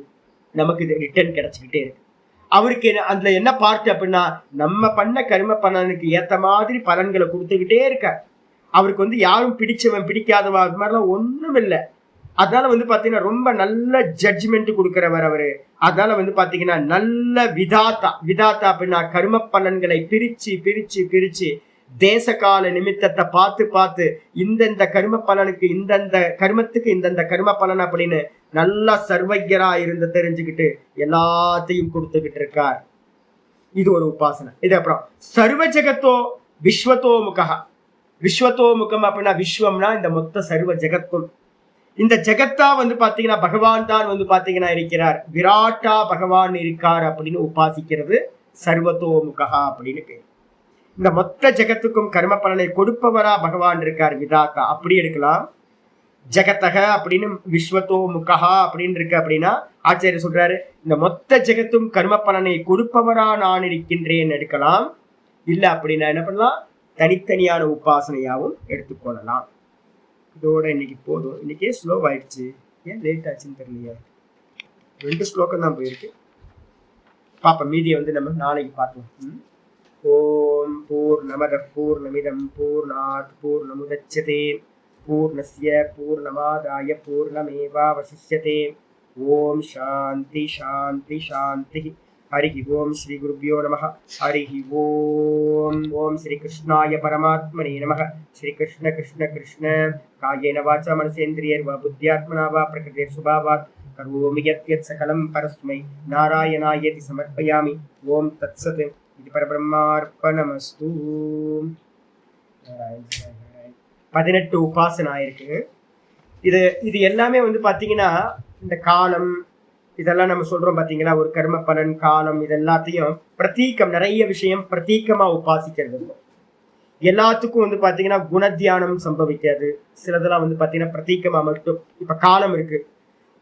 நமக்கு இது ரிட்டர்ன் கிடைச்சுக்கிட்டே இருக்கு. அவருக்கு அதுல என்ன பார்ட் அப்படின்னா நம்ம பண்ண கர்ம பலனுக்கு ஏத்த மாதிரி பலன்களை கொடுத்துக்கிட்டே இருக்க. அவருக்கு வந்து யாரும் பிடிச்சவன் பிடிக்காதவன் அது மாதிரிலாம் ஒண்ணும் இல்லை. அதனால வந்து பாத்தீங்கன்னா ரொம்ப நல்ல ஜட்ஜ்மெண்ட் கொடுக்கிறவர் அவரு. அதனால வந்து பாத்தீங்கன்னா நல்ல விதாத்தா. விதாத்தா அப்படின்னா கர்ம பலன்களை பிரிச்சு பிரிச்சு பிரிச்சு தேச கால நிமித்தத்தை பார்த்து பார்த்து இந்தந்த கர்ம பலனுக்கு இந்தந்த கர்மத்துக்கு இந்தந்த கர்ம பலன் அப்படின்னு நல்லா சர்வஜரா இருந்து தெரிஞ்சுக்கிட்டு எல்லாத்தையும் கொடுத்துக்கிட்டு இருக்கார். இது ஒரு உபாசனை. இது அப்புறம் சர்வ ஜெகத்தோ விஸ்வத்தோ முகா. விஸ்வத்தோ முகம் அப்படின்னா விஸ்வம்னா இந்த மொத்த சர்வ ஜெகத்தும். இந்த ஜெகத்தா வந்து பாத்தீங்கன்னா பகவான் தான் வந்து பாத்தீங்கன்னா இருக்கிறார். விராட்டா பகவான் இருக்கார் அப்படின்னு உபாசிக்கிறது சர்வத்தோ முகா அப்படின்னு பேர். இந்த மொத்த ஜெகத்துக்கும் கர்ம பலனை கொடுப்பவரா பகவான் இருக்கார் விதாத்தா அப்படி எடுக்கலாம். ஜெகத்தக அப்படின்னு விஸ்வத்தோ முகா அப்படின்னு இருக்கு. அப்படின்னா ஆச்சாரியர் சொல்றாரு இந்த மொத்த ஜெகத்தும் கர்ம பலனை கொடுப்பவரா நான் இருக்கின்றேன் எடுக்கலாம். இல்ல அப்படின்னா என்ன பண்ணலாம், தனித்தனியான உபாசனையாவும் எடுத்துக்கொள்ளலாம். இதோட இன்னைக்கு போதும். இன்னைக்கே ஸ்லோ ஆயிடுச்சு. ஏன் லேட் ஆச்சுன்னு தெரியலையா? 2 ஸ்லோகம் தான் போயிருக்கு. பாப்பா மீதியை வந்து நம்ம நாளைக்கு பார்ப்போம். ஓம் பூர்ணமதః பூர்ணமிதம் பூர்ணாத் பூர்ணமுதச்யதே பூர்ணஸ்ய பூர்ணமாதாய பூர்ணமேவாவசிஷ்யதே. ஓம் சாந்தி சாந்தி சாந்தி. ஹரி ஓம் ஸ்ரீ குருப்யோ நமः. ஹரி ஓம். ஓம் ஸ்ரீ கிருஷ்ணாய பரமாத்மனே நமः. ஸ்ரீ கிருஷ்ண கிருஷ்ண கிருஷ்ண காயேன வாசா மனசேந்திரியர்வா புத்தியாத்மனா வா பிரகிருதேர் சுபாவாத் கரோமி யத் சகலம் பரஸ்மை நாராயணாயேதி சமர்ப்பயாமி. ஓம் தத்சத். இது பரபிரம்மார்ப்பணமஸ்து. 18 உபாசனை ஆயிருக்கு. இது எல்லாமே வந்து பாத்தீங்கன்னா இந்த காலம் இதெல்லாம் நம்ம சொல்றோம் பாத்தீங்களா, ஒரு கர்ம பலன் காலம் இது எல்லாத்தையும் பிரதீகம், நிறைய விஷயம் பிரதீகமா உபாசிக்கிறது. எல்லாத்துக்கும் வந்து பாத்தீங்கன்னா குணத்தியானம் சம்பவிக்காது. சிலதெல்லாம் வந்து பாத்தீங்கன்னா பிரதீகமா மட்டும். இப்ப காலம் இருக்கு,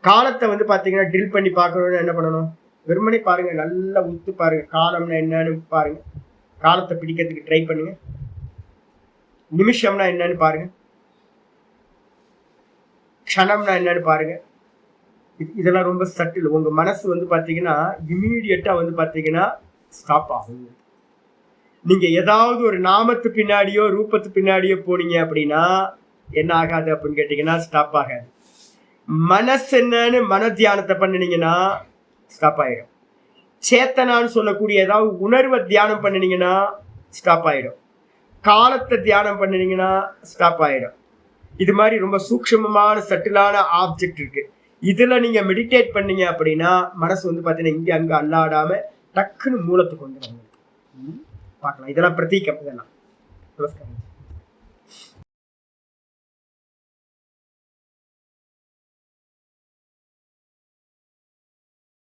காலத்தை வந்து பாத்தீங்கன்னா ட்ரில் பண்ணி பார்க்கணும்னு என்ன பண்ணணும், வெறுமனே பாருங்க, நல்லா உத்து பாருங்க காலம்னா என்னன்னு பாருங்க. காலத்தை பிடிக்கிறதுக்கு ட்ரை பண்ணுங்க. நிமிஷம்னா என்னன்னு பாருங்க, க்ஷணம்னா என்னன்னு பாருங்க. இதெல்லாம் ரொம்ப சட்டில். உங்க மனசு வந்து பாத்தீங்கன்னா இமீடியட்டா வந்து பாத்தீங்கன்னா ஸ்டாப் ஆகும். நீங்க ஏதாவது ஒரு நாமத்து பின்னாடியோ ரூபத்து பின்னாடியோ போனீங்க அப்படின்னா என்ன ஆகாது அப்படின்னு கேட்டீங்கன்னா ஸ்டாப் ஆகாது. மனசு என்னன்னு மன தியானத்தை பண்ணினீங்கன்னா ஸ்டாப் ஆயிடும். சேத்தனான்னு சொல்லக்கூடிய ஏதாவது உணர்வை தியானம் பண்ணினீங்கன்னா ஸ்டாப் ஆயிடும். காலத்தை தியானம் பண்ணினீங்கன்னா ஸ்டாப் ஆயிடும். இது மாதிரி ரொம்ப சூக்ஷ்மமான சட்டிலான ஆப்ஜெக்ட் இருக்கு. இதுல நீங்க மெடிடேட் பண்ணீங்க அப்படின்னா மனசு வந்து பாத்தீங்கன்னா இங்க அங்க அல்லாடாம டக்குன்னு மூலத்துக்கு வந்துடும். பார்க்கலாம். இதெல்லாம் பிரதீகம். இதெல்லாம் நமஸ்காரம்.